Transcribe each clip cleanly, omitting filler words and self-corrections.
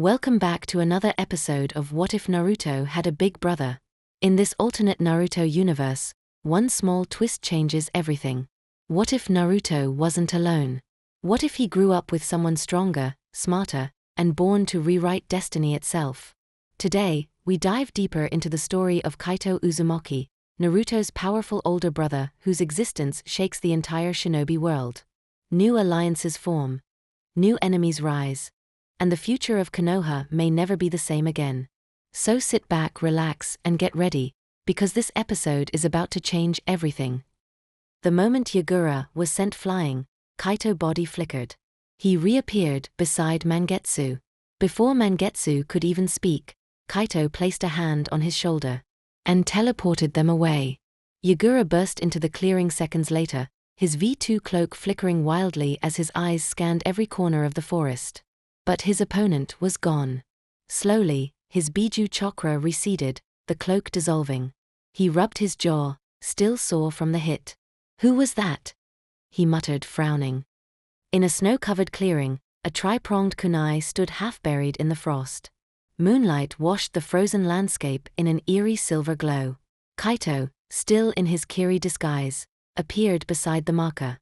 Welcome back to another episode of What If Naruto Had a Big Brother? In this alternate Naruto universe, one small twist changes everything. What if Naruto wasn't alone? What if he grew up with someone stronger, smarter, and born to rewrite destiny itself? Today, we dive deeper into the story of Kaito Uzumaki, Naruto's powerful older brother whose existence shakes the entire Shinobi world. New alliances form, new enemies rise, and the future of Konoha may never be the same again. So sit back, relax, and get ready, because this episode is about to change everything. The moment Yagura was sent flying, Kaito's body flickered. He reappeared beside Mangetsu. Before Mangetsu could even speak, Kaito placed a hand on his shoulder and teleported them away. Yagura burst into the clearing seconds later, his V2 cloak flickering wildly as his eyes scanned every corner of the forest. But his opponent was gone. Slowly, his Biju chakra receded, the cloak dissolving. He rubbed his jaw, still sore from the hit. "Who was that?" he muttered, frowning. In a snow-covered clearing, a tri-pronged kunai stood half-buried in the frost. Moonlight washed the frozen landscape in an eerie silver glow. Kaito, still in his Kiri disguise, appeared beside the marker.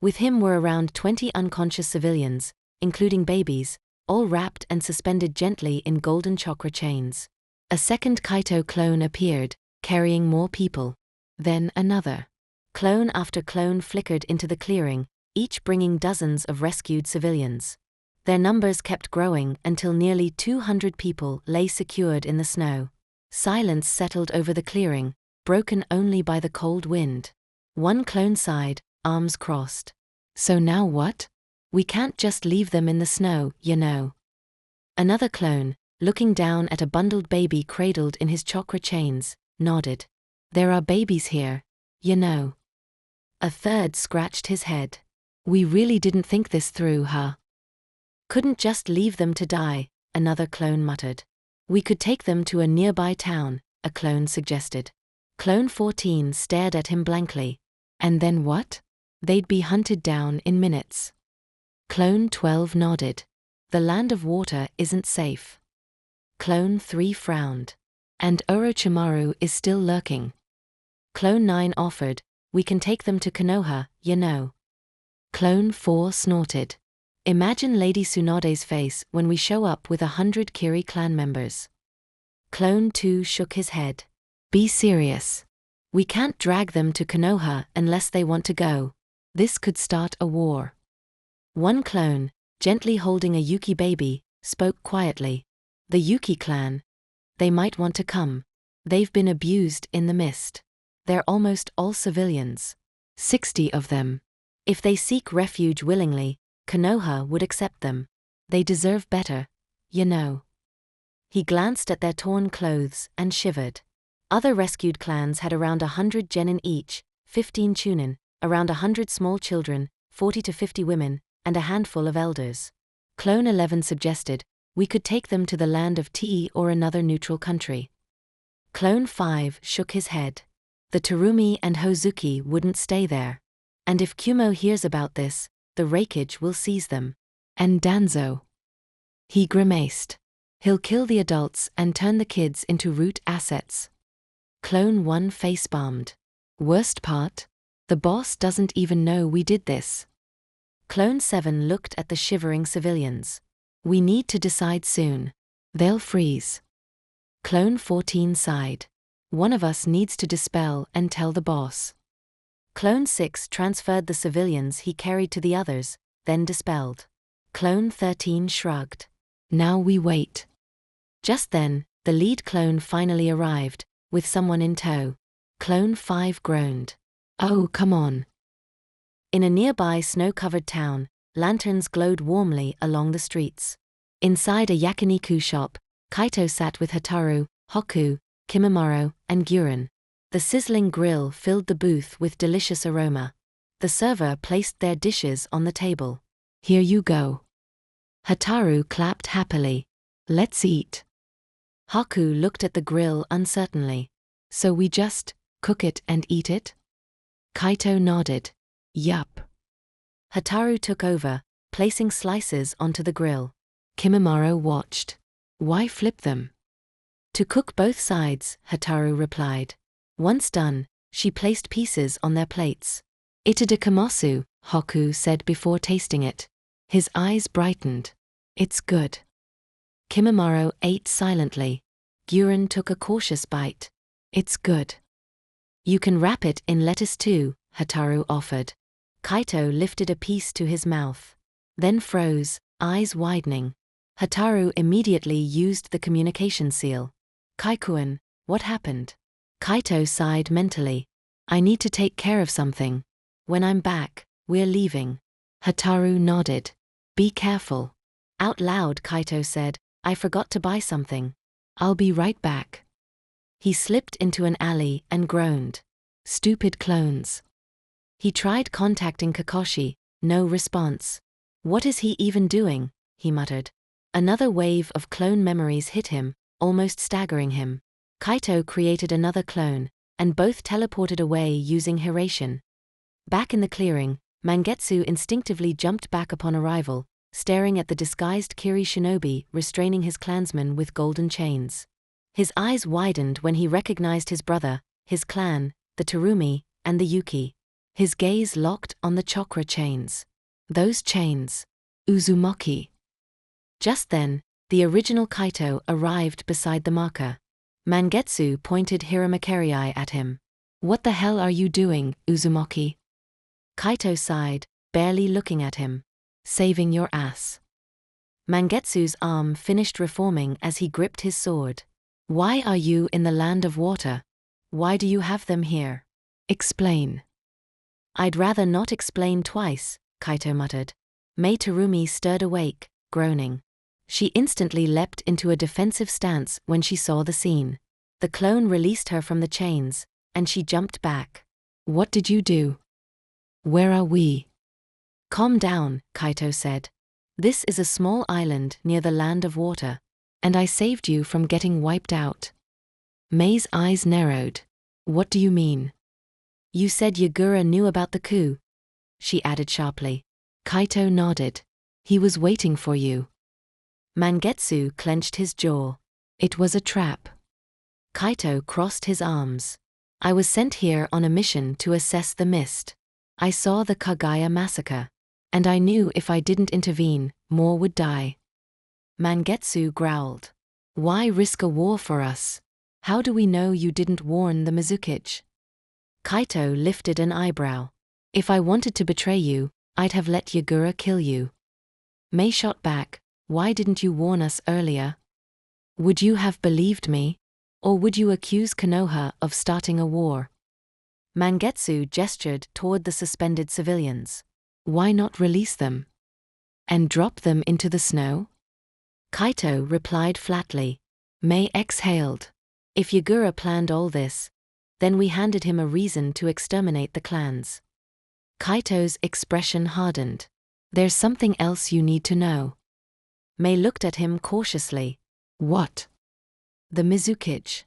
With him were around 20 unconscious civilians, including babies, all wrapped and suspended gently in golden chakra chains. A second Kaito clone appeared, carrying more people. Then another. Clone after clone flickered into the clearing, each bringing dozens of rescued civilians. Their numbers kept growing until nearly 200 people lay secured in the snow. Silence settled over the clearing, broken only by the cold wind. One clone sighed, arms crossed. "So now what? We can't just leave them in the snow, you know." Another clone, looking down at a bundled baby cradled in his chakra chains, nodded. "There are babies here, you know." A third scratched his head. "We really didn't think this through, huh?" "Couldn't just leave them to die," another clone muttered. "We could take them to a nearby town," a clone suggested. Clone 14 stared at him blankly. "And then what?" "They'd be hunted down in minutes." Clone 12 nodded. "The land of water isn't safe." Clone 3 frowned. "And Orochimaru is still lurking." Clone 9 offered, "We can take them to Konoha, you know." Clone 4 snorted. "Imagine Lady Tsunade's face when we show up with 100 Kiri clan members." Clone 2 shook his head. "Be serious. We can't drag them to Konoha unless they want to go. This could start a war." One clone, gently holding a Yuki baby, spoke quietly. "The Yuki clan. They might want to come. They've been abused in the mist. They're almost all civilians. 60 of them. If they seek refuge willingly, Konoha would accept them. They deserve better, you know." He glanced at their torn clothes and shivered. Other rescued clans had around 100 genin each, 15 chunin, around 100 small children, 40 to 50 women, and a handful of elders. Clone 11 suggested, "We could take them to the land of Tea or another neutral country." Clone 5 shook his head. "The Terumi and Hozuki wouldn't stay there. And if Kumo hears about this, the Raikage will seize them. And Danzo." He grimaced. "He'll kill the adults and turn the kids into root assets." Clone 1 facepalmed. "Worst part? The boss doesn't even know we did this." Clone 7 looked at the shivering civilians. "We need to decide soon. They'll freeze." Clone 14 sighed. "One of us needs to dispel and tell the boss." Clone 6 transferred the civilians he carried to the others, then dispelled. Clone 13 shrugged. "Now we wait." Just then, the lead clone finally arrived, with someone in tow. Clone 5 groaned. "Oh, come on." In a nearby snow-covered town, lanterns glowed warmly along the streets. Inside a yakiniku shop, Kaito sat with Hataru, Hoku, Kimimaro, and Guren. The sizzling grill filled the booth with delicious aroma. The server placed their dishes on the table. "Here you go." Hataru clapped happily. "Let's eat." Hoku looked at the grill uncertainly. "So we just cook it and eat it?" Kaito nodded. "Yup." Hataru took over, placing slices onto the grill. Kimimaro watched. Why flip them? To cook both sides, Hataru replied. Once done, she placed pieces on their plates. Itadakimasu, Hoku said before tasting it. His eyes brightened. It's good. Kimimaro ate silently. Guren took a cautious bite. It's good. You can wrap it in lettuce too, Hataru offered. Kaito lifted a piece to his mouth. Then froze, eyes widening. Hataru immediately used the communication seal. Kaikuin, what happened? Kaito sighed mentally. I need to take care of something. When I'm back, we're leaving. Hataru nodded. Be careful. Out loud, Kaito said, I forgot to buy something. I'll be right back. He slipped into an alley and groaned. Stupid clones. He tried contacting Kakashi, no response. What is he even doing? He muttered. Another wave of clone memories hit him, almost staggering him. Kaito created another clone, and both teleported away using Hiration. Back in the clearing, Mangetsu instinctively jumped back upon arrival, staring at the disguised Kiri Shinobi restraining his clansmen with golden chains. His eyes widened when he recognized his brother, his clan, the Terumi, and the Yuki. His gaze locked on the chakra chains. Those chains. Uzumaki. Just then, the original Kaito arrived beside the marker. Mangetsu pointed Hiramakari at him. What the hell are you doing, Uzumaki? Kaito sighed, barely looking at him. Saving your ass. Mangetsu's arm finished reforming as he gripped his sword. Why are you in the land of water? Why do you have them here? Explain. I'd rather not explain twice, Kaito muttered. Mei Terumi stirred awake, groaning. She instantly leapt into a defensive stance when she saw the scene. The clone released her from the chains, and she jumped back. What did you do? Where are we? Calm down, Kaito said. This is a small island near the land of water, and I saved you from getting wiped out. Mei's eyes narrowed. What do you mean? You said Yagura knew about the coup, she added sharply. Kaito nodded. He was waiting for you. Mangetsu clenched his jaw. It was a trap. Kaito crossed his arms. I was sent here on a mission to assess the mist. I saw the Kaguya massacre, and I knew if I didn't intervene, more would die. Mangetsu growled. Why risk a war for us? How do we know you didn't warn the Mizukichi? Kaito lifted an eyebrow. If I wanted to betray you, I'd have let Yagura kill you. Mei shot back. Why didn't you warn us earlier? Would you have believed me? Or would you accuse Konoha of starting a war? Mangetsu gestured toward the suspended civilians. Why not release them? And drop them into the snow? Kaito replied flatly. Mei exhaled. If Yagura planned all this, then we handed him a reason to exterminate the clans. Kaito's expression hardened. There's something else you need to know. Mei looked at him cautiously. What? The Mizukichi.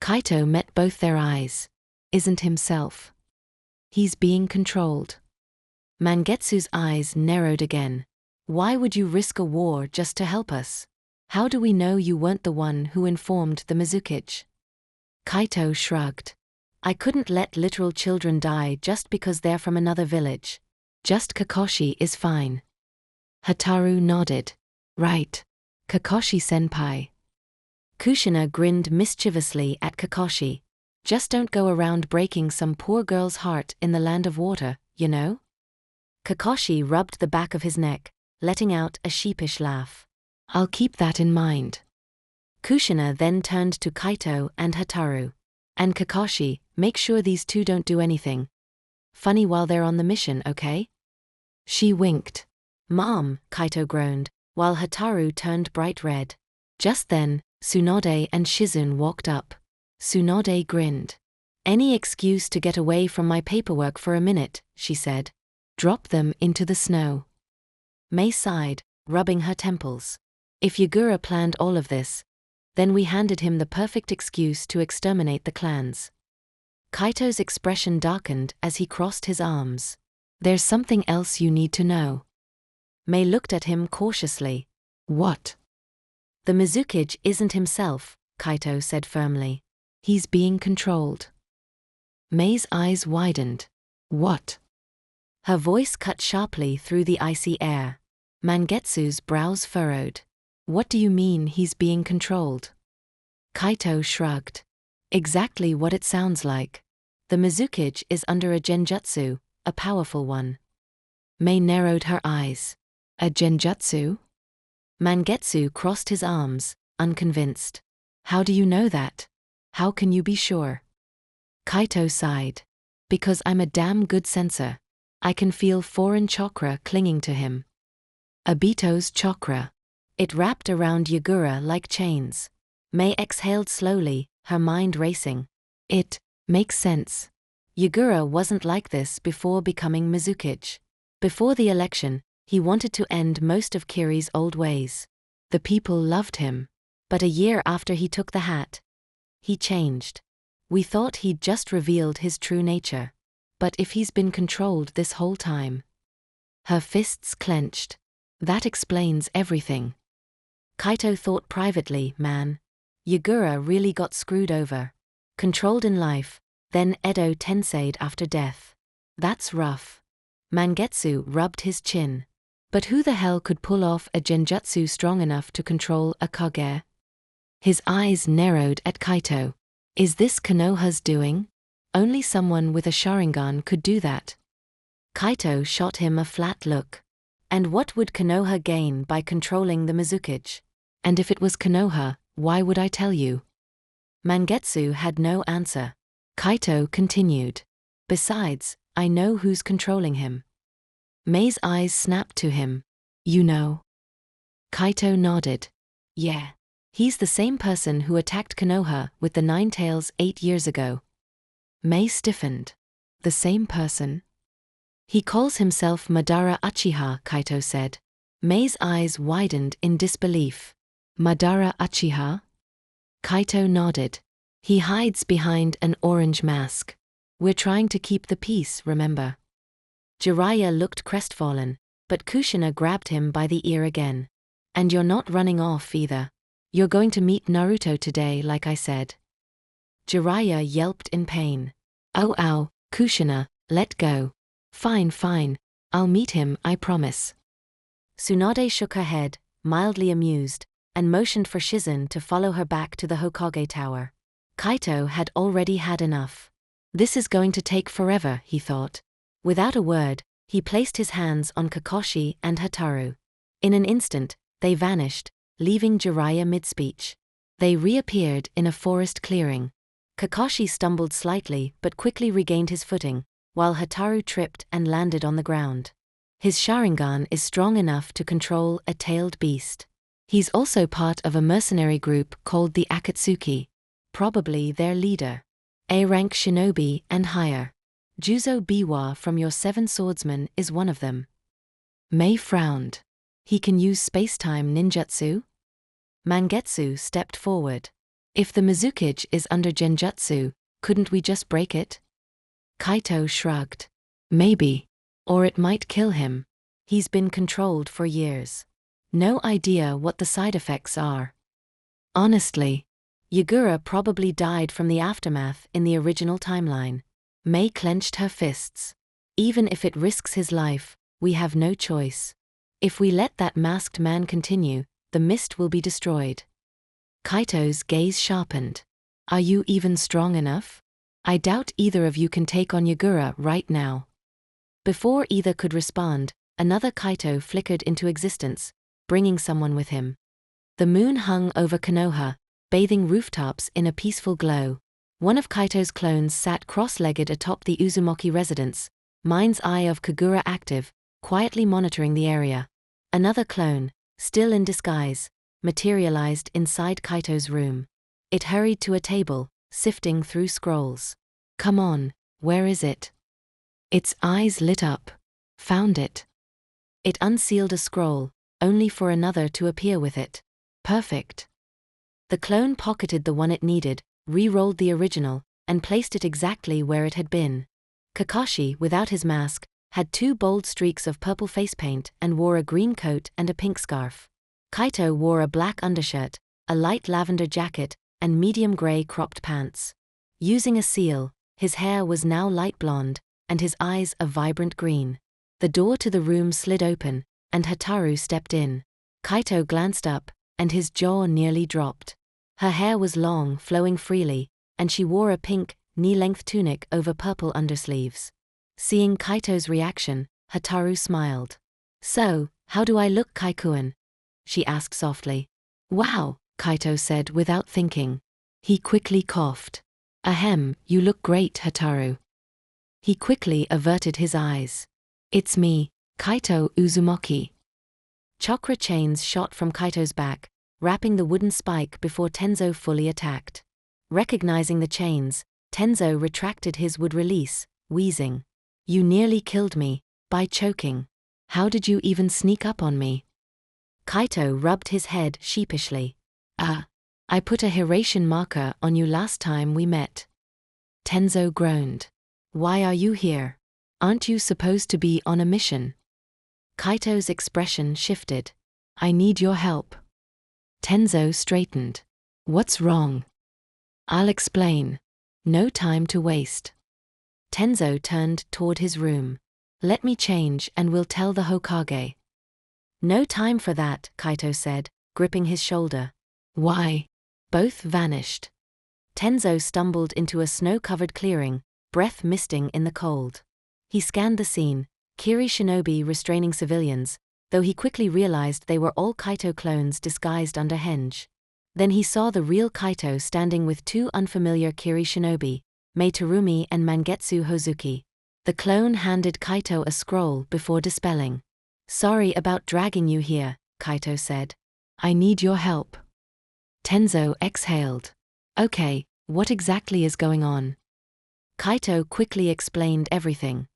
Kaito met both their eyes. Isn't himself. He's being controlled. Mangetsu's eyes narrowed again. Why would you risk a war just to help us? How do we know you weren't the one who informed the Mizukichi? Kaito shrugged. I couldn't let literal children die just because they're from another village. Just Kakashi is fine. Hataru nodded. Right. Kakashi-senpai. Kushina grinned mischievously at Kakashi. Just don't go around breaking some poor girl's heart in the land of water, you know? Kakashi rubbed the back of his neck, letting out a sheepish laugh. I'll keep that in mind. Kushina then turned to Kaito and Hataru. And Kakashi, make sure these two don't do anything funny while they're on the mission, okay? She winked. Mom, Kaito groaned, while Hataru turned bright red. Just then, Tsunade and Shizune walked up. Tsunade grinned. Any excuse to get away from my paperwork for a minute, she said. Drop them into the snow. Mei sighed, rubbing her temples. If Yagura planned all of this, then we handed him the perfect excuse to exterminate the clans. Kaito's expression darkened as he crossed his arms. There's something else you need to know. Mei looked at him cautiously. What? The Mizukage isn't himself, Kaito said firmly. He's being controlled. Mei's eyes widened. What? Her voice cut sharply through the icy air. Mangetsu's brows furrowed. What do you mean he's being controlled? Kaito shrugged. Exactly what it sounds like. The Mizukage is under a genjutsu, a powerful one. Mei narrowed her eyes. A genjutsu? Mangetsu crossed his arms, unconvinced. How do you know that? How can you be sure? Kaito sighed. Because I'm a damn good sensor. I can feel foreign chakra clinging to him. Obito's chakra. It wrapped around Yagura like chains. Mei exhaled slowly, her mind racing. It makes sense. Yagura wasn't like this before becoming Mizukage. Before the election, he wanted to end most of Kiri's old ways. The people loved him. But a year after he took the hat, he changed. We thought he'd just revealed his true nature. But if he's been controlled this whole time. Her fists clenched. That explains everything. Kaito thought privately, man. Yagura really got screwed over. Controlled in life, then Edo Tensei'd after death. That's rough. Mangetsu rubbed his chin. But who the hell could pull off a genjutsu strong enough to control a Kage? His eyes narrowed at Kaito. Is this Konoha's doing? Only someone with a Sharingan could do that. Kaito shot him a flat look. And what would Konoha gain by controlling the Mizukage? And if it was Konoha, why would I tell you? Mangetsu had no answer. Kaito continued. Besides, I know who's controlling him. Mei's eyes snapped to him. You know? Kaito nodded. Yeah. He's the same person who attacked Konoha with the 9 tails 8 years ago. Mei stiffened. The same person? He calls himself Madara Uchiha, Kaito said. Mei's eyes widened in disbelief. Madara Uchiha? Kaito nodded. He hides behind an orange mask. We're trying to keep the peace, remember? Jiraiya looked crestfallen, but Kushina grabbed him by the ear again. And you're not running off either. You're going to meet Naruto today, like I said. Jiraiya yelped in pain. Oh ow, Kushina, let go. Fine, I'll meet him, I promise. Tsunade shook her head, mildly amused, and motioned for Shizen to follow her back to the Hokage tower. Kaito had already had enough. This is going to take forever, he thought. Without a word, he placed his hands on Kakashi and Hotaru. In an instant, they vanished, leaving Jiraiya mid-speech. They reappeared in a forest clearing. Kakashi stumbled slightly but quickly regained his footing, while Hotaru tripped and landed on the ground. His Sharingan is strong enough to control a tailed beast. He's also part of a mercenary group called the Akatsuki, probably their leader. A-rank shinobi and higher. Juzo Biwa from your 7 swordsmen is one of them. Mei frowned. He can use space-time ninjutsu? Mangetsu stepped forward. If the Mizukage is under genjutsu, couldn't we just break it? Kaito shrugged. Maybe. Or it might kill him. He's been controlled for years. No idea what the side effects are. Honestly, Yagura probably died from the aftermath in the original timeline. Mei clenched her fists. Even if it risks his life, we have no choice. If we let that masked man continue, the mist will be destroyed. Kaito's gaze sharpened. Are you even strong enough? I doubt either of you can take on Yagura right now. Before either could respond, another Kaito flickered into existence, bringing someone with him. The moon hung over Konoha, bathing rooftops in a peaceful glow. One of Kaito's clones sat cross-legged atop the Uzumaki residence, mind's eye of Kagura active, quietly monitoring the area. Another clone, still in disguise, materialized inside Kaito's room. It hurried to a table, sifting through scrolls. Come on, where is it? Its eyes lit up. Found it. It unsealed a scroll, only for another to appear with it. Perfect. The clone pocketed the one it needed, re-rolled the original, and placed it exactly where it had been. Kakashi, without his mask, had 2 bold streaks of purple face paint and wore a green coat and a pink scarf. Kaito wore a black undershirt, a light lavender jacket, and medium gray cropped pants. Using a seal, his hair was now light blonde, and his eyes a vibrant green. The door to the room slid open, and Hataru stepped in. Kaito glanced up, and his jaw nearly dropped. Her hair was long, flowing freely, and she wore a pink, knee-length tunic over purple undersleeves. Seeing Kaito's reaction, Hataru smiled. "So, how do I look, Kaikuan?" she asked softly. "Wow," Kaito said without thinking. He quickly coughed. "Ahem, you look great, Hataru." He quickly averted his eyes. "It's me, Kaito Uzumaki." Chakra chains shot from Kaito's back, wrapping the wooden spike before Tenzo fully attacked. Recognizing the chains, Tenzo retracted his would release, wheezing. "You nearly killed me, by choking. How did you even sneak up on me?" Kaito rubbed his head sheepishly. I put a Hiratian marker on you last time we met." Tenzo groaned. "Why are you here? Aren't you supposed to be on a mission?" Kaito's expression shifted. "I need your help." Tenzo straightened. "What's wrong?" "I'll explain. No time to waste." Tenzo turned toward his room. "Let me change and we'll tell the Hokage." "No time for that," Kaito said, gripping his shoulder. "Why?" Both vanished. Tenzo stumbled into a snow-covered clearing, breath misting in the cold. He scanned the scene, Kiri Shinobi restraining civilians, though he quickly realized they were all Kaito clones disguised under henge. Then he saw the real Kaito standing with two unfamiliar Kiri Shinobi, Mei Terumi and Mangetsu Hozuki. The clone handed Kaito a scroll before dispelling. "Sorry about dragging you here," Kaito said. "I need your help." Tenzo exhaled. "Okay, what exactly is going on?" Kaito quickly explained everything.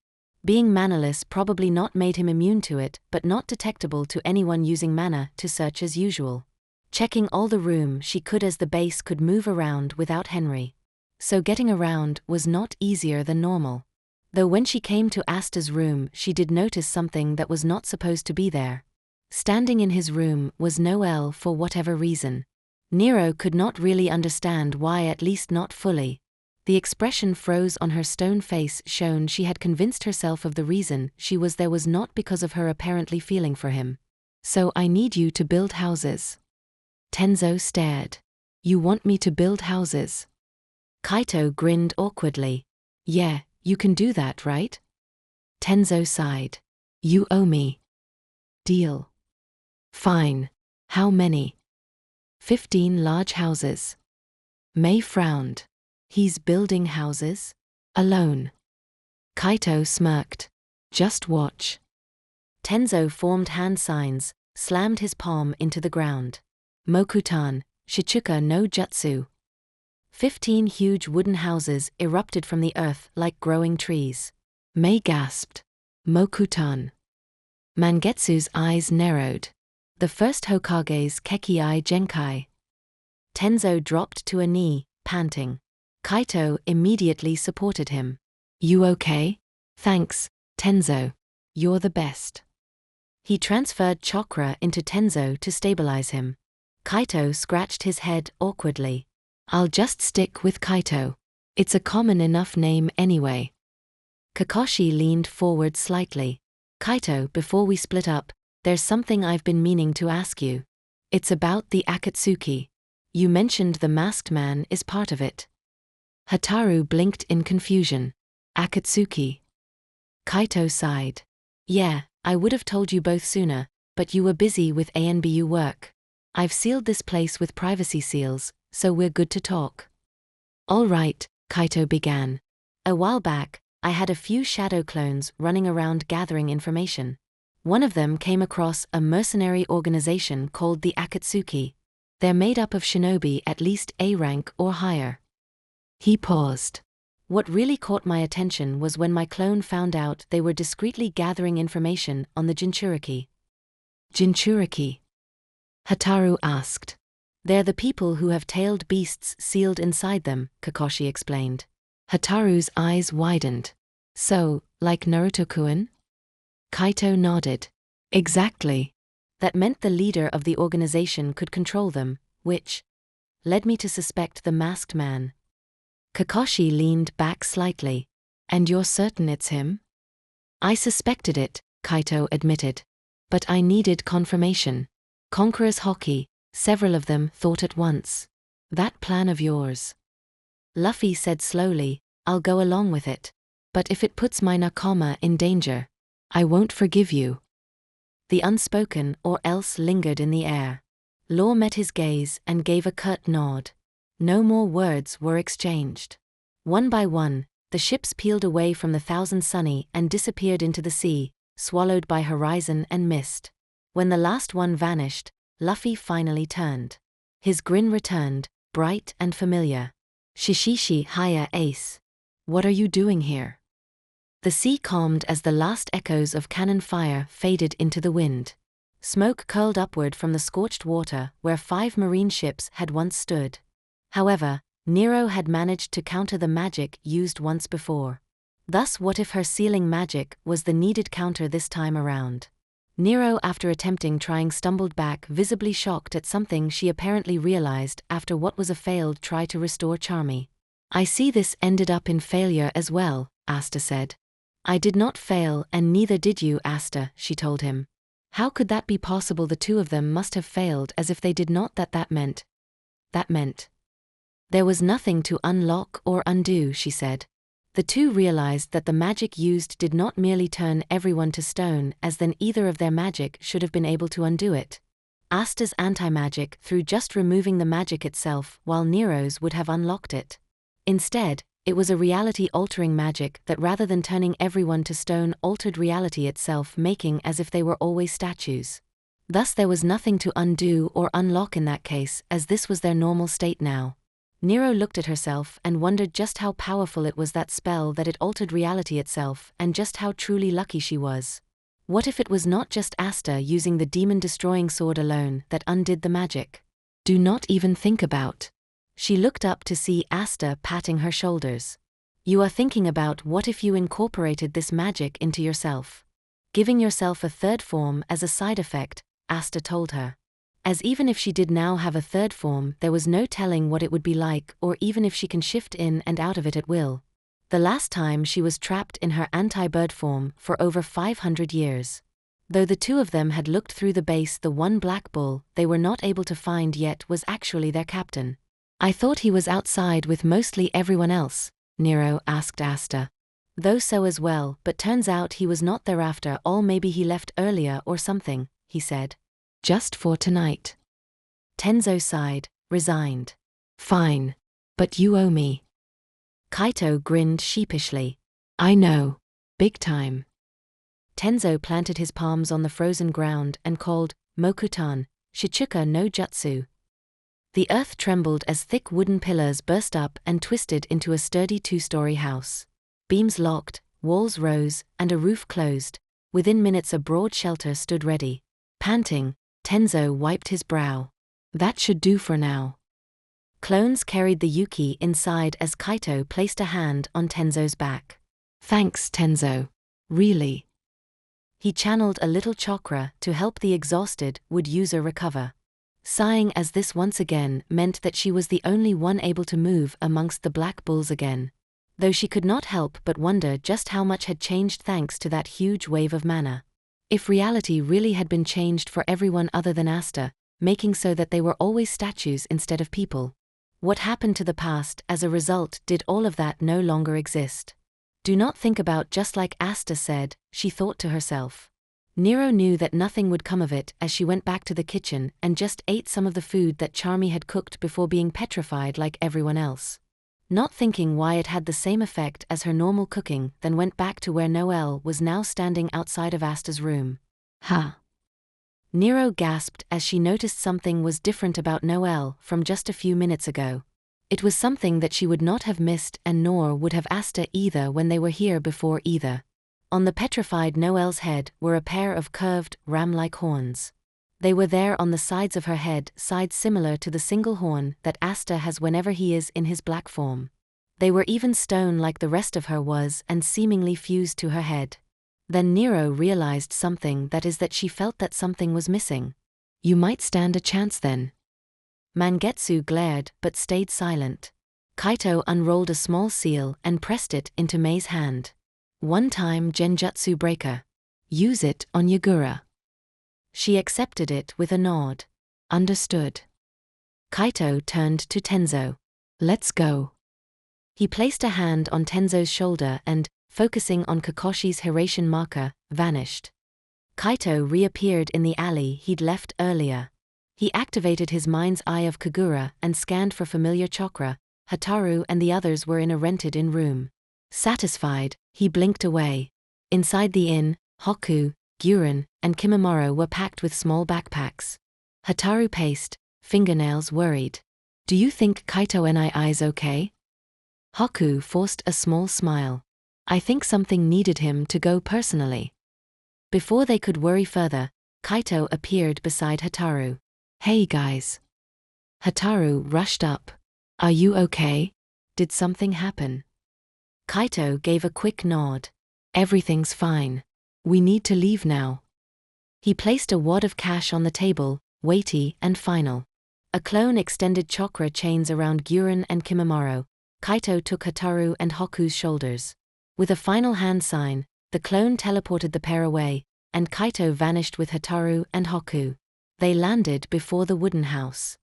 Being manaless probably not made him immune to it, but not detectable to anyone using mana to search as usual. Checking all the room she could as the base could move around without Henry. So getting around was not easier than normal. Though when she came to Asta's room she did notice something that was not supposed to be there. Standing in his room was Noelle for whatever reason. Nero could not really understand why, at least not fully. The expression froze on her stone face showed she had convinced herself of the reason she was there was not because of her apparently feeling for him. "So I need you to build houses." Tenzo stared. "You want me to build houses?" Kaito grinned awkwardly. "Yeah, you can do that, right?" Tenzo sighed. "You owe me." "Deal." "Fine. How many?" 15 large houses. Mei frowned. "He's building houses? Alone?" Kaito smirked. "Just watch." Tenzo formed hand signs, slammed his palm into the ground. "Mokutan, Shichuka no Jutsu." 15 huge wooden houses erupted from the earth like growing trees. Mei gasped. "Mokutan." Mangetsu's eyes narrowed. "The first Hokage's Kekii Genkai." Tenzo dropped to a knee, panting. Kaito immediately supported him. "You okay?" "Thanks, Tenzo. You're the best." He transferred chakra into Tenzo to stabilize him. Kaito scratched his head awkwardly. "I'll just stick with Kaito. It's a common enough name anyway." Kakashi leaned forward slightly. "Kaito, before we split up, there's something I've been meaning to ask you. It's about the Akatsuki. You mentioned the masked man is part of it." Hataru blinked in confusion. "Akatsuki?" Kaito sighed. "Yeah, I would have told you both sooner, but you were busy with ANBU work. I've sealed this place with privacy seals, so we're good to talk." "All right," Kaito began. "A while back, I had a few shadow clones running around gathering information. One of them came across a mercenary organization called the Akatsuki. They're made up of shinobi at least A rank or higher." He paused. "What really caught my attention was when my clone found out they were discreetly gathering information on the Jinchuriki." "Jinchuriki?" Hataru asked. "They're the people who have tailed beasts sealed inside them," Kakashi explained. Hataru's eyes widened. "So, like Naruto-kun?" Kaito nodded. "Exactly. That meant the leader of the organization could control them, which led me to suspect the masked man. Kakashi leaned back slightly. And you're certain it's him? I suspected it, Kaito admitted. But I needed confirmation. Conqueror's Hokage, several of them thought at once. That plan of yours. Luffy said slowly, I'll go along with it. But if it puts my nakama in danger, I won't forgive you. The unspoken or else lingered in the air. Law met his gaze and gave a curt nod. No more words were exchanged. One by one, the ships peeled away from the Thousand Sunny and disappeared into the sea, swallowed by horizon and mist. When the last one vanished, Luffy finally turned. His grin returned, bright and familiar. Shishishi Haya Ace. What are you doing here? The sea calmed as the last echoes of cannon fire faded into the wind. Smoke curled upward from the scorched water where 5 marine ships had once stood. However, Nero had managed to counter the magic used once before. Thus what if her sealing magic was the needed counter this time around? Nero, after attempting trying, stumbled back, visibly shocked at something she apparently realized after what was a failed try to restore Charmy. I see this ended up in failure as well, Asta said. I did not fail and neither did you, Asta, she told him. How could that be possible? The two of them must have failed, as if they did not. That meant. There was nothing to unlock or undo, she said. The two realized that the magic used did not merely turn everyone to stone, as then either of their magic should have been able to undo it. Asta's anti-magic through just removing the magic itself, while Nero's would have unlocked it. Instead, it was a reality-altering magic that rather than turning everyone to stone altered reality itself, making as if they were always statues. Thus there was nothing to undo or unlock in that case, as this was their normal state now. Nero looked at herself and wondered just how powerful it was, that spell, that it altered reality itself, and just how truly lucky she was. What if it was not just Asta using the demon-destroying sword alone that undid the magic? Do not even think about. She looked up to see Asta patting her shoulders. You are thinking about what if you incorporated this magic into yourself. Giving yourself a third form as a side effect, Asta told her. As even if she did now have a third form, there was no telling what it would be like, or even if she can shift in and out of it at will. The last time she was trapped in her anti-bird form for over 500 years. Though the two of them had looked through the base, the one black bull they were not able to find yet was actually their captain. I thought he was outside with mostly everyone else, Nero asked Asta. Though so as well, but turns out he was not there after all. Maybe he left earlier or something, he said. Just for tonight. Tenzo sighed, resigned. Fine. But you owe me. Kaito grinned sheepishly. I know. Big time. Tenzo planted his palms on the frozen ground and called, Mokutan, Shichuka no Jutsu. The earth trembled as thick wooden pillars burst up and twisted into a sturdy 2-story house. Beams locked, walls rose, and a roof closed. Within minutes a broad shelter stood ready. Panting, Tenzo wiped his brow. That should do for now. Clones carried the Yuki inside as Kaito placed a hand on Tenzo's back. Thanks, Tenzo. Really. He channeled a little chakra to help the exhausted wood user recover. Sighing as this once again meant that she was the only one able to move amongst the black bulls again. Though she could not help but wonder just how much had changed thanks to that huge wave of mana. If reality really had been changed for everyone other than Asta, making so that they were always statues instead of people. What happened to the past as a result? Did all of that no longer exist? Do not think about, just like Asta said, she thought to herself. Nero knew that nothing would come of it as she went back to the kitchen and just ate some of the food that Charmy had cooked before being petrified like everyone else. Not thinking why it had the same effect as her normal cooking, then went back to where Noelle was now standing outside of Asta's room. Huh. Nero gasped as she noticed something was different about Noelle from just a few minutes ago. It was something that she would not have missed, and nor would have Asta either when they were here before either. On the petrified Noelle's head were a pair of curved, ram-like horns. They were there on the sides of her head, sides similar to the single horn that Asta has whenever he is in his black form. They were even stone like the rest of her was and seemingly fused to her head. Then Nero realized something, that she felt that something was missing. You might stand a chance then. Mangetsu glared but stayed silent. Kaito unrolled a small seal and pressed it into Mei's hand. One-time genjutsu breaker. Use it on Yagura. She accepted it with a nod. Understood. Kaito turned to Tenzo. Let's go. He placed a hand on Tenzo's shoulder and, focusing on Kakoshi's Hiraition marker, vanished. Kaito reappeared in the alley he'd left earlier. He activated his mind's eye of Kagura and scanned for familiar chakra. Hataru and the others were in a rented-in room. Satisfied, he blinked away. Inside the inn, Hoku, Guren, and Kimimaro were packed with small backpacks. Hataru paced, fingernails worried. Do you think Kaito and I's okay? Hoku forced a small smile. I think something needed him to go personally. Before they could worry further, Kaito appeared beside Hataru. Hey guys. Hataru rushed up. Are you okay? Did something happen? Kaito gave a quick nod. Everything's fine. We need to leave now. He placed a wad of cash on the table, weighty and final. A clone extended chakra chains around Guren and Kimimaro. Kaito took Hataru and Hoku's shoulders. With a final hand sign, the clone teleported the pair away, and Kaito vanished with Hataru and Hoku. They landed before the wooden house.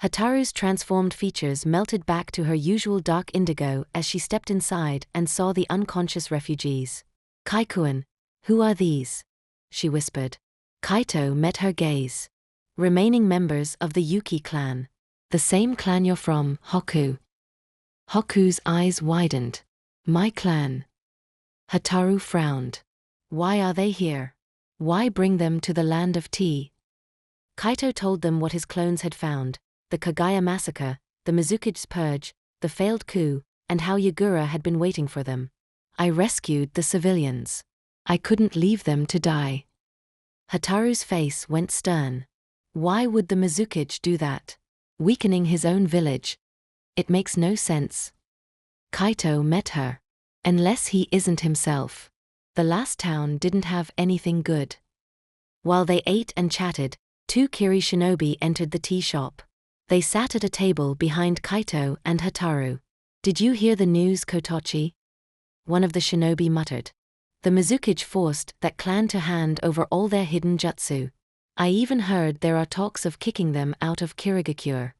Hataru's transformed features melted back to her usual dark indigo as she stepped inside and saw the unconscious refugees. Kaikuan, who are these? She whispered. Kaito met her gaze. Remaining members of the Yuki clan. The same clan you're from, Hoku. Hoku's eyes widened. My clan. Hataru frowned. Why are they here? Why bring them to the land of tea? Kaito told them what his clones had found, the Kagaya massacre, the Mizuki's purge, the failed coup, and how Yagura had been waiting for them. I rescued the civilians. I couldn't leave them to die. Hataru's face went stern. Why would the Mizuki do that? Weakening his own village. It makes no sense. Kaito met her. Unless he isn't himself. The last town didn't have anything good. While they ate and chatted, two Kiri shinobi entered the tea shop. They sat at a table behind Kaito and Hataru. Did you hear the news, Kotochi? One of the shinobi muttered. The Mizuki forced that clan to hand over all their hidden jutsu. I even heard there are talks of kicking them out of Kirigakure.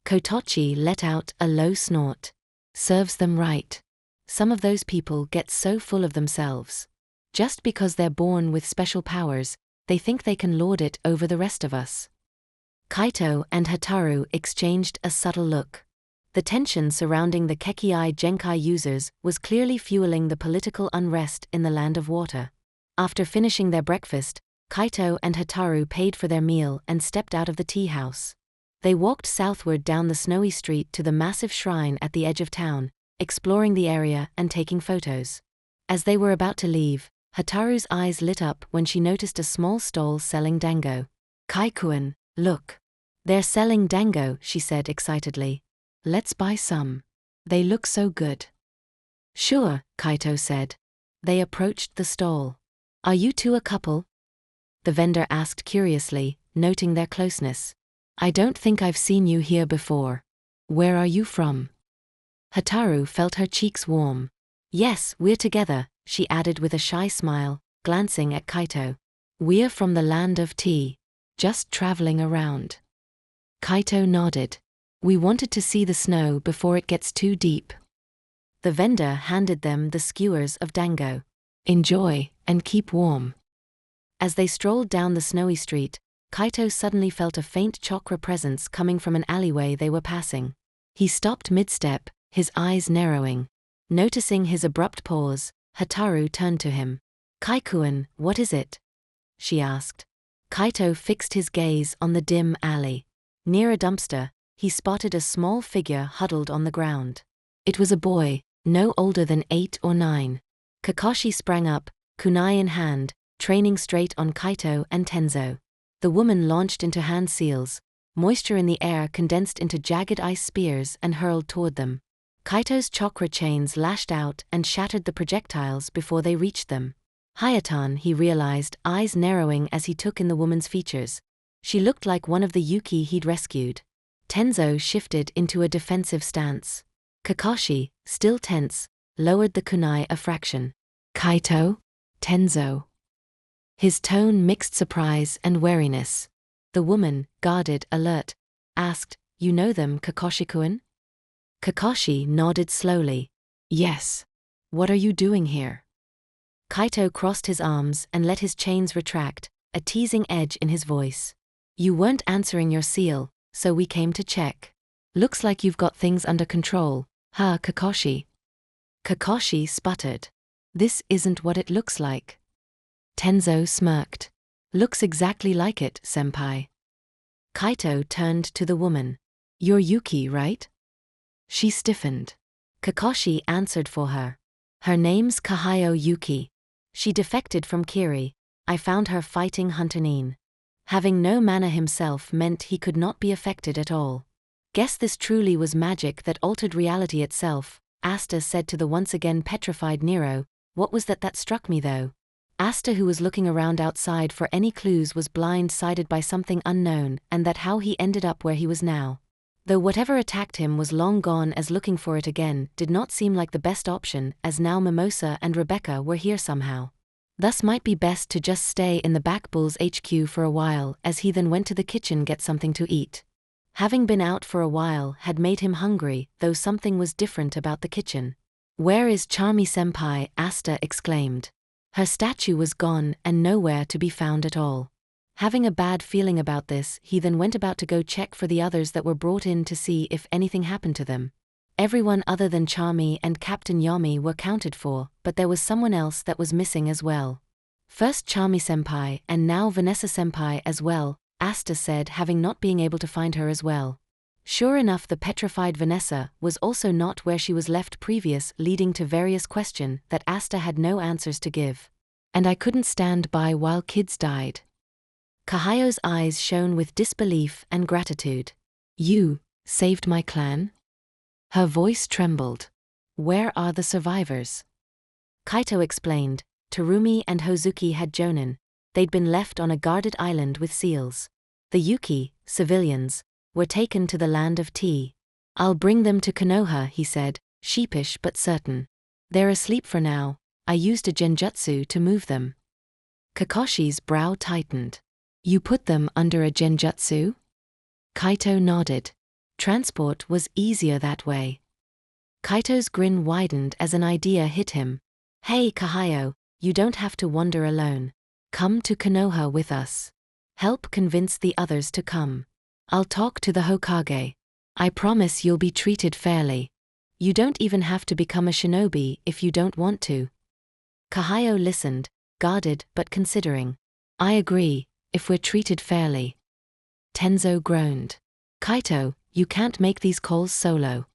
Kotochi let out a low snort. Serves them right. Some of those people get so full of themselves. Just because they're born with special powers, they think they can lord it over the rest of us. Kaito and Hataru exchanged a subtle look. The tension surrounding the Kekii Genkai users was clearly fueling the political unrest in the land of water. After finishing their breakfast, Kaito and Hataru paid for their meal and stepped out of the tea house. They walked southward down the snowy street to the massive shrine at the edge of town, exploring the area and taking photos. As they were about to leave, Hataru's eyes lit up when she noticed a small stall selling dango. Kaikuan, look. They're selling dango, she said excitedly. Let's buy some. They look so good. Sure, Kaito said. They approached the stall. Are you two a couple? The vendor asked curiously, noting their closeness. I don't think I've seen you here before. Where are you from? Hataru felt her cheeks warm. Yes, we're together, she added with a shy smile, glancing at Kaito. We're from the land of tea. Just traveling around. Kaito nodded. We wanted to see the snow before it gets too deep. The vendor handed them the skewers of dango. Enjoy, and keep warm. As they strolled down the snowy street, Kaito suddenly felt a faint chakra presence coming from an alleyway they were passing. He stopped mid-step, his eyes narrowing. Noticing his abrupt pause, Hataru turned to him. Kaikuan, what is it? She asked. Kaito fixed his gaze on the dim alley. Near a dumpster, he spotted a small figure huddled on the ground. It was a boy, no older than 8 or 9. Kakashi sprang up, kunai in hand, training straight on Kaito and Tenzo. The woman launched into hand seals. Moisture in the air condensed into jagged ice spears and hurled toward them. Kaito's chakra chains lashed out and shattered the projectiles before they reached them. Hayatan, he realized, eyes narrowing as he took in the woman's features. She looked like one of the Yuki he'd rescued. Tenzo shifted into a defensive stance. Kakashi, still tense, lowered the kunai a fraction. Kaito? Tenzo. His tone mixed surprise and wariness. The woman, guarded, alert, asked, "You know them, Kakashi-kun?" Kakashi nodded slowly. "Yes. What are you doing here?" Kaito crossed his arms and let his chains retract, a teasing edge in his voice. "You weren't answering your seal, so we came to check. Looks like you've got things under control, huh, Kakashi?" Kakashi sputtered. "This isn't what it looks like." Tenzo smirked. "Looks exactly like it, senpai." Kaito turned to the woman. "You're Yuki, right?" She stiffened. Kakashi answered for her. "Her name's Kahayo Yuki. She defected from Kiri. I found her fighting Hunter-nin. Having no mana himself meant he could not be affected at all. Guess this truly was magic that altered reality itself," Asta said to the once again petrified Nero. "What was that struck me though?" Asta, who was looking around outside for any clues, was blindsided by something unknown, and that how he ended up where he was now. Though whatever attacked him was long gone, as looking for it again did not seem like the best option, as now Mimosa and Rebecca were here somehow. Thus might be best to just stay in the back Bull's HQ for a while, as he then went to the kitchen get something to eat. Having been out for a while had made him hungry, though something was different about the kitchen. "Where is Charmy-senpai?" Asta exclaimed. Her statue was gone and nowhere to be found at all. Having a bad feeling about this, he then went about to go check for the others that were brought in to see if anything happened to them. Everyone other than Charmy and Captain Yami were counted for, but there was someone else that was missing as well. "First Charmy-senpai and now Vanessa-senpai as well," Asta said, having not being able to find her as well. Sure enough, the petrified Vanessa was also not where she was left previous, leading to various questions that Asta had no answers to give. "And I couldn't stand by while kids died." Kahayo's eyes shone with disbelief and gratitude. "You saved my clan?" Her voice trembled. "Where are the survivors?" Kaito explained. Terumi and Hozuki had jonin. They'd been left on a guarded island with seals. The Yuki, civilians, were taken to the land of tea. "I'll bring them to Konoha," he said, sheepish but certain. "They're asleep for now. I used a genjutsu to move them." Kakashi's brow tightened. "You put them under a genjutsu?" Kaito nodded. Transport was easier that way. Kaito's grin widened as an idea hit him. "Hey Kahayo, you don't have to wander alone. Come to Konoha with us. Help convince the others to come. I'll talk to the Hokage. I promise you'll be treated fairly. You don't even have to become a shinobi if you don't want to." Kahayo listened, guarded but considering. "I agree, if we're treated fairly." Tenzo groaned. "Kaito, you can't make these calls solo."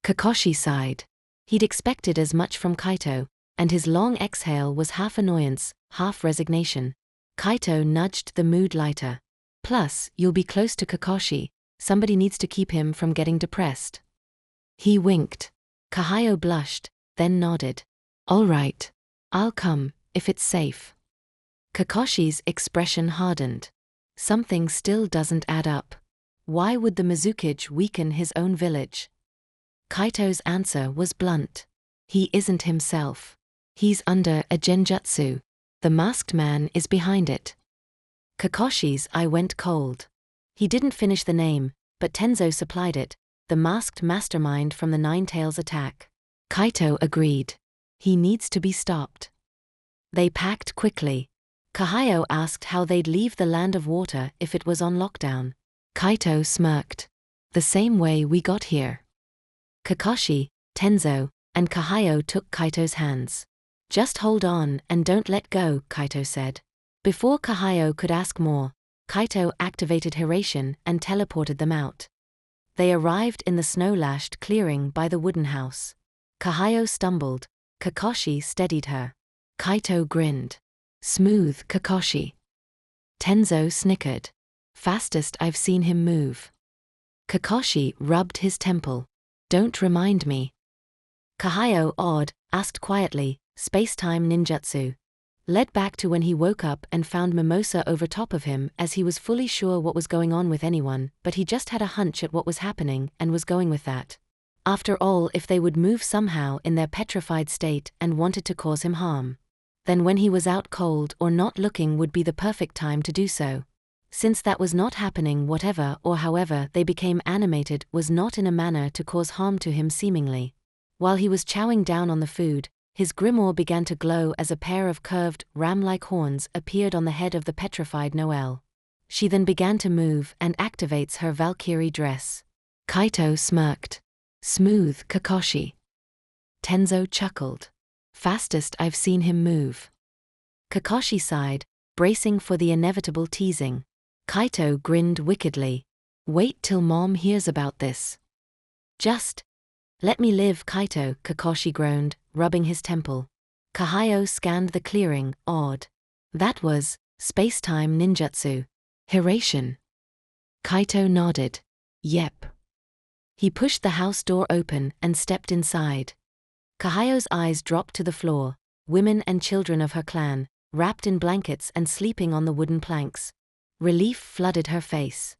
Kakashi sighed. He'd expected as much from Kaito, and his long exhale was half annoyance, half resignation. Kaito nudged the mood lighter. "Plus, you'll be close to Kakashi. Somebody needs to keep him from getting depressed." He winked. Kahayo blushed, then nodded. "All right. I'll come, if it's safe." Kakashi's expression hardened. Something still doesn't add up. Why would the Mizukage weaken his own village? Kaito's answer was blunt. He isn't himself. He's under a genjutsu. The masked man is behind it. Kakashi's eye went cold. He didn't finish the name, but Tenzo supplied it, the masked mastermind from the Nine Tails attack. Kaito agreed. He needs to be stopped. They packed quickly. Kahayo asked how they'd leave the land of water if it was on lockdown. Kaito smirked. "The same way we got here." Kakashi, Tenzo, and Kahayo took Kaito's hands. "Just hold on and don't let go," Kaito said. Before Kahayo could ask more, Kaito activated Hiration and teleported them out. They arrived in the snow-lashed clearing by the wooden house. Kahayo stumbled. Kakashi steadied her. Kaito grinned. "Smooth, Kakashi." Tenzo snickered. "Fastest I've seen him move." Kakashi rubbed his temple. "Don't remind me." Kahayo, awed, asked quietly, "Space-time ninjutsu?" Led back to when he woke up and found Mimosa over top of him, as he was fully sure what was going on with anyone, but he just had a hunch at what was happening and was going with that. After all, if they would move somehow in their petrified state and wanted to cause him harm, then when he was out cold or not looking would be the perfect time to do so. Since that was not happening, whatever or however they became animated was not in a manner to cause harm to him seemingly. While he was chowing down on the food, his grimoire began to glow as a pair of curved, ram-like horns appeared on the head of the petrified Noelle. She then began to move and activates her Valkyrie dress. Kaito smirked. Smooth, Kakashi. Tenzo chuckled. Fastest I've seen him move. Kakashi sighed, bracing for the inevitable teasing. Kaito grinned wickedly. Wait till Mom hears about this. Just let me live, Kaito, Kakashi groaned, rubbing his temple. Kahayo scanned the clearing, awed. That was space-time ninjutsu. Hiration. Kaito nodded. Yep. He pushed the house door open and stepped inside. Kahayo's eyes dropped to the floor, women and children of her clan, wrapped in blankets and sleeping on the wooden planks. Relief flooded her face.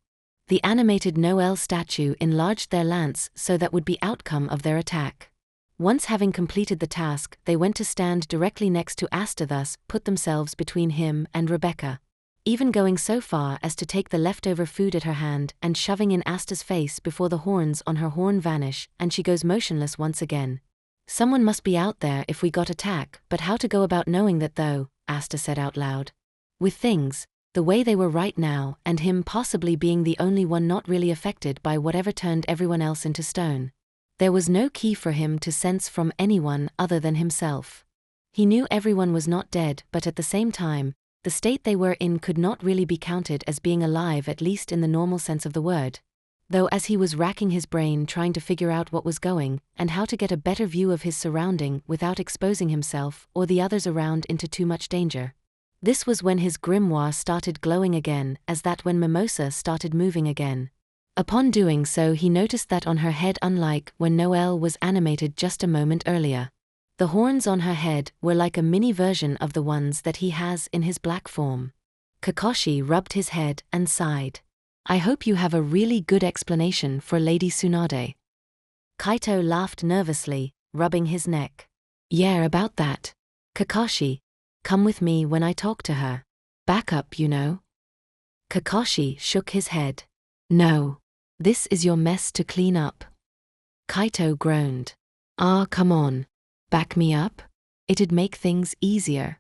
The animated Noelle statue enlarged their lance so that would be outcome of their attack. Once having completed the task, they went to stand directly next to Asta, thus put themselves between him and Rebecca, even going so far as to take the leftover food at her hand and shoving in Asta's face before the horns on her horn vanish and she goes motionless once again. Someone must be out there if we got attack, but how to go about knowing that though, Asta said out loud. With things the way they were right now, and him possibly being the only one not really affected by whatever turned everyone else into stone, there was no key for him to sense from anyone other than himself. He knew everyone was not dead, but at the same time, the state they were in could not really be counted as being alive, at least in the normal sense of the word. Though as he was racking his brain trying to figure out what was going, and how to get a better view of his surrounding without exposing himself or the others around into too much danger. This was when his grimoire started glowing again, as that when Mimosa started moving again. Upon doing so, he noticed that on her head, unlike when Noelle was animated just a moment earlier, the horns on her head were like a mini version of the ones that he has in his black form. Kakashi rubbed his head and sighed. I hope you have a really good explanation for Lady Tsunade. Kaito laughed nervously, rubbing his neck. Yeah, about that. Kakashi, come with me when I talk to her. Back up, you know. Kakashi shook his head. No. This is your mess to clean up. Kaito groaned. Ah, come on. Back me up? It'd make things easier.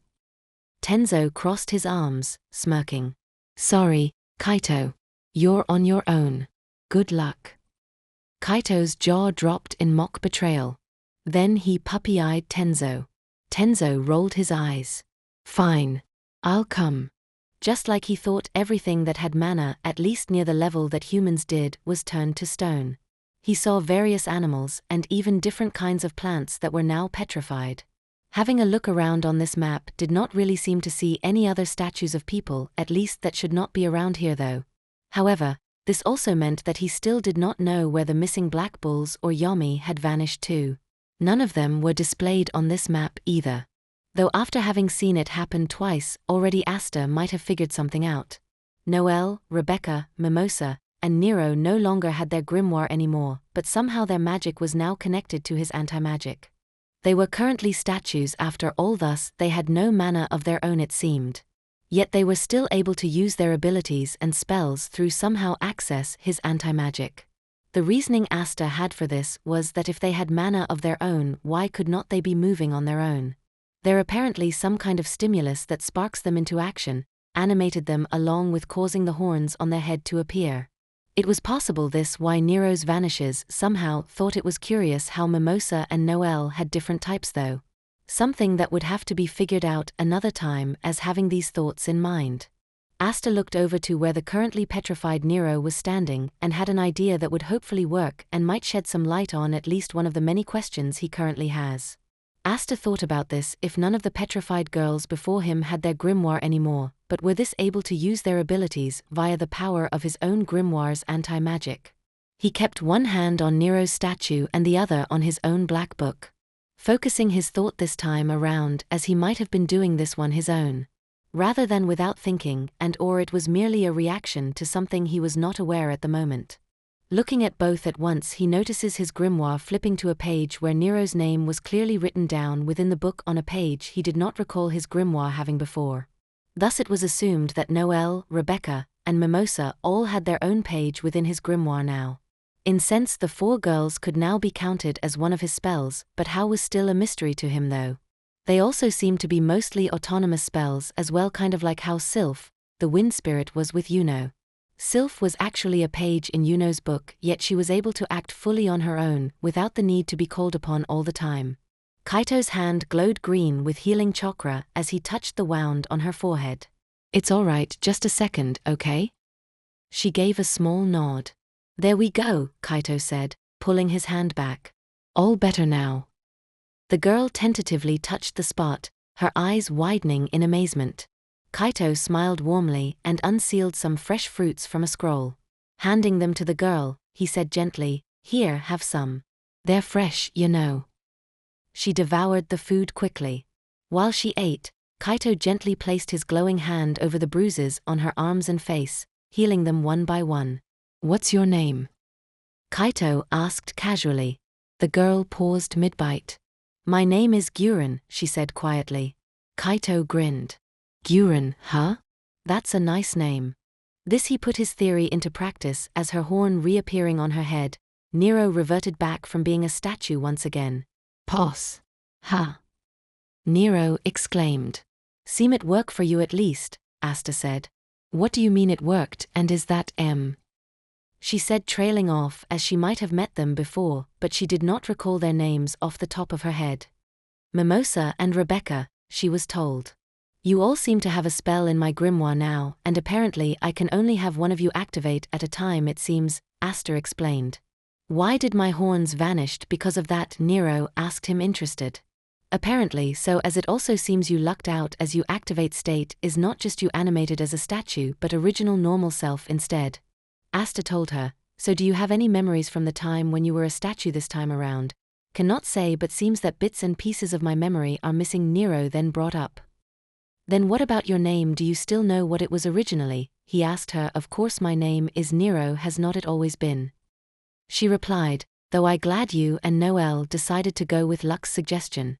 Tenzo crossed his arms, smirking. Sorry, Kaito. You're on your own. Good luck. Kaito's jaw dropped in mock betrayal. Then he puppy-eyed Tenzo. Tenzo rolled his eyes. Fine. I'll come. Just like he thought everything that had mana, at least near the level that humans did, was turned to stone. He saw various animals and even different kinds of plants that were now petrified. Having a look around on this map, did not really seem to see any other statues of people, at least that should not be around here though. However, this also meant that he still did not know where the missing black bulls or Yami had vanished to. None of them were displayed on this map either. Though after having seen it happen twice, already Asta might have figured something out. Noelle, Rebecca, Mimosa, and Nero no longer had their grimoire anymore, but somehow their magic was now connected to his anti-magic. They were currently statues after all, thus they had no mana of their own, it seemed. Yet they were still able to use their abilities and spells through somehow access his anti-magic. The reasoning Asta had for this was that if they had mana of their own, why could not they be moving on their own? They're apparently some kind of stimulus that sparks them into action, animated them along with causing the horns on their head to appear. It was possible this why Nero's vanishes somehow thought it was curious how Mimosa and Noelle had different types though. Something that would have to be figured out another time as having these thoughts in mind. Asta looked over to where the currently petrified Nero was standing and had an idea that would hopefully work and might shed some light on at least one of the many questions he currently has. Asta thought about this if none of the petrified girls before him had their grimoire anymore, but were this able to use their abilities via the power of his own grimoire's anti-magic. He kept one hand on Nero's statue and the other on his own black book. focusing his thought this time around as he might have been doing this one his own, rather than without thinking, and/or it was merely a reaction to something he was not aware at the moment. Looking at both at once, he notices his grimoire flipping to a page where Nero's name was clearly written down within the book on a page he did not recall his grimoire having before. Thus it was assumed that Noelle, Rebecca, and Mimosa all had their own page within his grimoire now. In sense, the 4 girls could now be counted as one of his spells, but how was still a mystery to him though. They also seemed to be mostly autonomous spells as well, kind of like how Sylph, the wind spirit, was with Yuno. Sylph was actually a page in Yuno's book, yet she was able to act fully on her own, without the need to be called upon all the time. Kaito's hand glowed green with healing chakra as he touched the wound on her forehead. "It's alright, just a second, okay?" She gave a small nod. "There we go," Kaito said, pulling his hand back. "All better now." The girl tentatively touched the spot, her eyes widening in amazement. Kaito smiled warmly and unsealed some fresh fruits from a scroll. Handing them to the girl, he said gently, "Here, have some. They're fresh, you know." She devoured the food quickly. While she ate, Kaito gently placed his glowing hand over the bruises on her arms and face, healing them one by one. "What's your name?" Kaito asked casually. The girl paused mid-bite. "My name is Guren," she said quietly. Kaito grinned. "Guren, huh? That's a nice name." This he put his theory into practice as her horn reappearing on her head, Nero reverted back from being a statue once again. "Pos. Ha!" Nero exclaimed. "Seem it work for you at least," Asta said. "What do you mean it worked, and is that She said, trailing off as she might have met them before, but she did not recall their names off the top of her head. "Mimosa and Rebecca," she was told. "You all seem to have a spell in my grimoire now, and apparently I can only have one of you activate at a time it seems," Asta explained. "Why did my horns vanished because of that?" Nero asked him, interested. "Apparently so, as it also seems you lucked out, as you activate state is not just you animated as a statue but original normal self instead." Asta told her, "So do you have any memories from the time when you were a statue this time around?" "Cannot say, but seems that bits and pieces of my memory are missing," Nero then brought up. "Then what about your name? Do you still know what it was originally?" he asked her. "Of course my name is Nero, has not it always been?" She replied, "Though I glad you and Noelle decided to go with Luck's suggestion."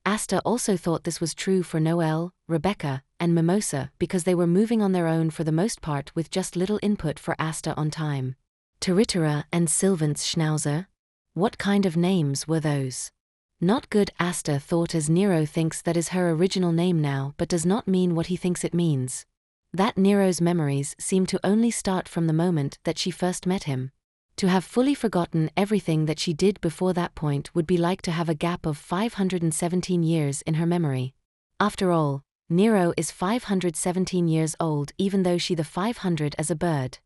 Asta also thought this was true for Noelle, Rebecca, and Mimosa because they were moving on their own for the most part with just little input for Asta on time. Taritara and Sylvance Schnauzer? What kind of names were those? Not good, Asta thought, as Nero thinks that is her original name now but does not mean what he thinks it means. That Nero's memories seem to only start from the moment that she first met him. To have fully forgotten everything that she did before that point would be like to have a gap of 517 years in her memory. After all, Nero is 517 years old, even though she the 500 as a bird.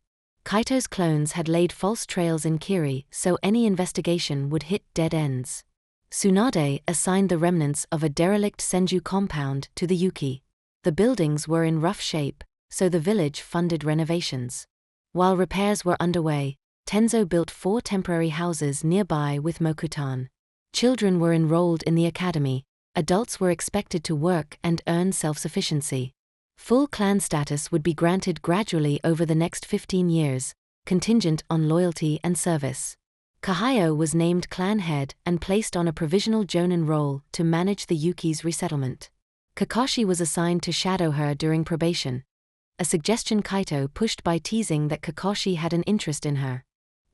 Kaito's clones had laid false trails in Kiri, so any investigation would hit dead ends. Tsunade assigned the remnants of a derelict Senju compound to the Yuki. The buildings were in rough shape, so the village funded renovations. While repairs were underway, Tenzo built 4 temporary houses nearby with Mokutan. Children were enrolled in the academy, adults were expected to work and earn self-sufficiency. Full clan status would be granted gradually over the next 15 years, contingent on loyalty and service. Kahayo was named clan head and placed on a provisional jonin role to manage the Yuki's resettlement. Kakashi was assigned to shadow her during probation. A suggestion Kaito pushed by teasing that Kakashi had an interest in her.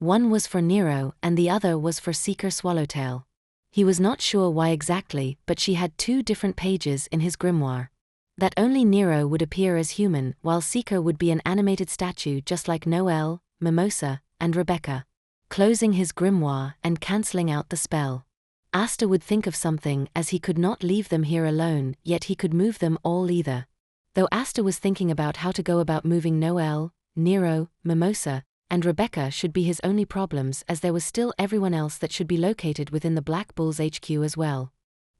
One was for Nero and the other was for Seeker Swallowtail. He was not sure why exactly, but she had 2 different pages in his grimoire. That only Nero would appear as human, while Seeker would be an animated statue just like Noelle, Mimosa, and Rebecca. Closing his grimoire and cancelling out the spell. Asta would think of something, as he could not leave them here alone, yet he could move them all either. Though Asta was thinking about how to go about moving Noelle, Nero, Mimosa, and Rebecca should be his only problems, as there was still everyone else that should be located within the Black Bull's HQ as well.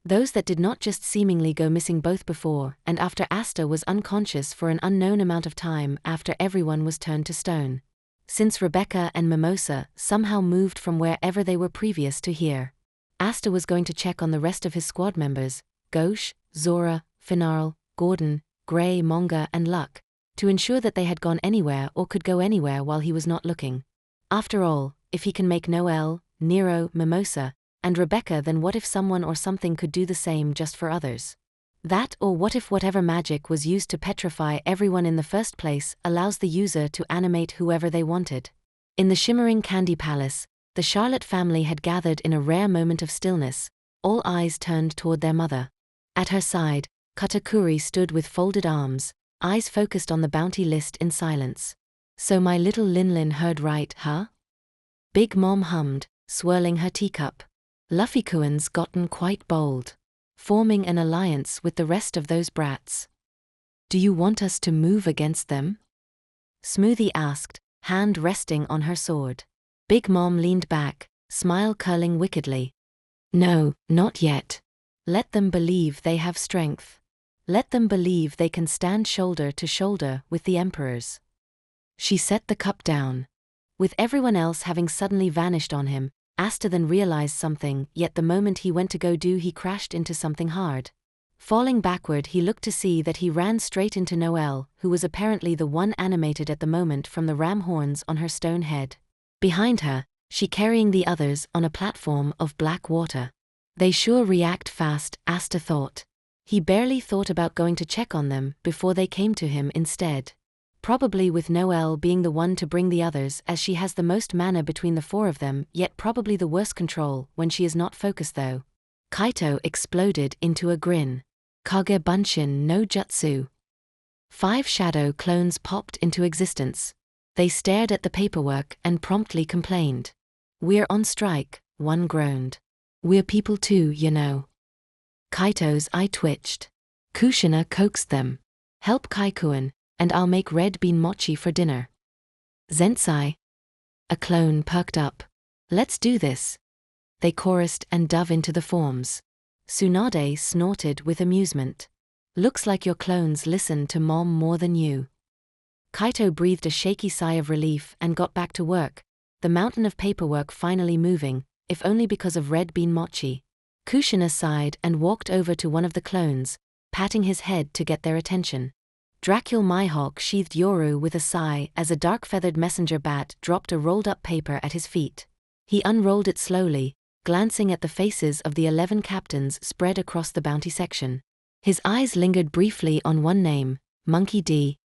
Those that did not just seemingly go missing both before and after Asta was unconscious for an unknown amount of time after everyone was turned to stone. Since Rebecca and Mimosa somehow moved from wherever they were previous to here. Asta was going to check on the rest of his squad members, Gauche, Zora, Finarl, Gordon, Gray, Monga and Luck, to ensure that they had gone anywhere or could go anywhere while he was not looking. After all, if he can make Noel, Nero, Mimosa, and Rebecca, then what if someone or something could do the same just for others? That, or what if whatever magic was used to petrify everyone in the first place allows the user to animate whoever they wanted? In the shimmering candy palace, the Charlotte family had gathered in a rare moment of stillness, all eyes turned toward their mother. At her side, Katakuri stood with folded arms, eyes focused on the bounty list in silence. "So my little Linlin heard right, huh?" Big Mom hummed, swirling her teacup. "Luffy-kuan's gotten quite bold, forming an alliance with the rest of those brats. Do you want us to move against them?" Smoothie asked, hand resting on her sword. Big Mom leaned back, smile curling wickedly. "No, not yet. Let them believe they have strength. Let them believe they can stand shoulder to shoulder with the emperors." She set the cup down. With everyone else having suddenly vanished on him, Asta then realized something, yet the moment he went to go do, he crashed into something hard. Falling backward, he looked to see that he ran straight into Noelle, who was apparently the one animated at the moment from the ram horns on her stone head. Behind her, she carrying the others on a platform of black water. They sure react fast, Asta thought. He barely thought about going to check on them before they came to him instead. Probably with Noelle being the one to bring the others, as she has the most mana between the four of them, yet probably the worst control when she is not focused though. Kaito exploded into a grin. "Kage Bunshin no Jutsu." 5 shadow clones popped into existence. They stared at the paperwork and promptly complained. "We're on strike," one groaned. "We're people too, you know." Kaito's eye twitched. Kushina coaxed them. "Help Kaikuan, and I'll make red bean mochi for dinner." "Zensai." A clone perked up. "Let's do this." They chorused and dove into the forms. Tsunade snorted with amusement. "Looks like your clones listen to Mom more than you." Kaito breathed a shaky sigh of relief and got back to work, the mountain of paperwork finally moving, if only because of red bean mochi. Kushina sighed and walked over to one of the clones, patting his head to get their attention. Dracul Mihawk sheathed Yoru with a sigh as a dark-feathered messenger bat dropped a rolled-up paper at his feet. He unrolled it slowly, glancing at the faces of the 11 captains spread across the bounty section. His eyes lingered briefly on one name, Monkey D.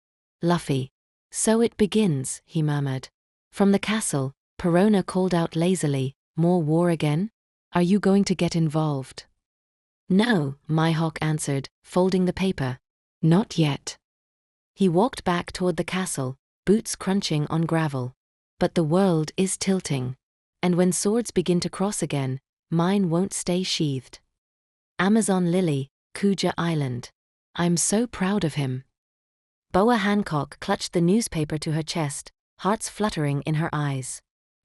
"Luffy." "So it begins," he murmured. From the castle, Perona called out lazily, "More war again? Are you going to get involved?" "No," Mihawk answered, folding the paper. "Not yet." He walked back toward the castle, boots crunching on gravel. "But the world is tilting. And when swords begin to cross again, mine won't stay sheathed." Amazon Lily, Kuja Island. "I'm so proud of him." Boa Hancock clutched the newspaper to her chest, hearts fluttering in her eyes.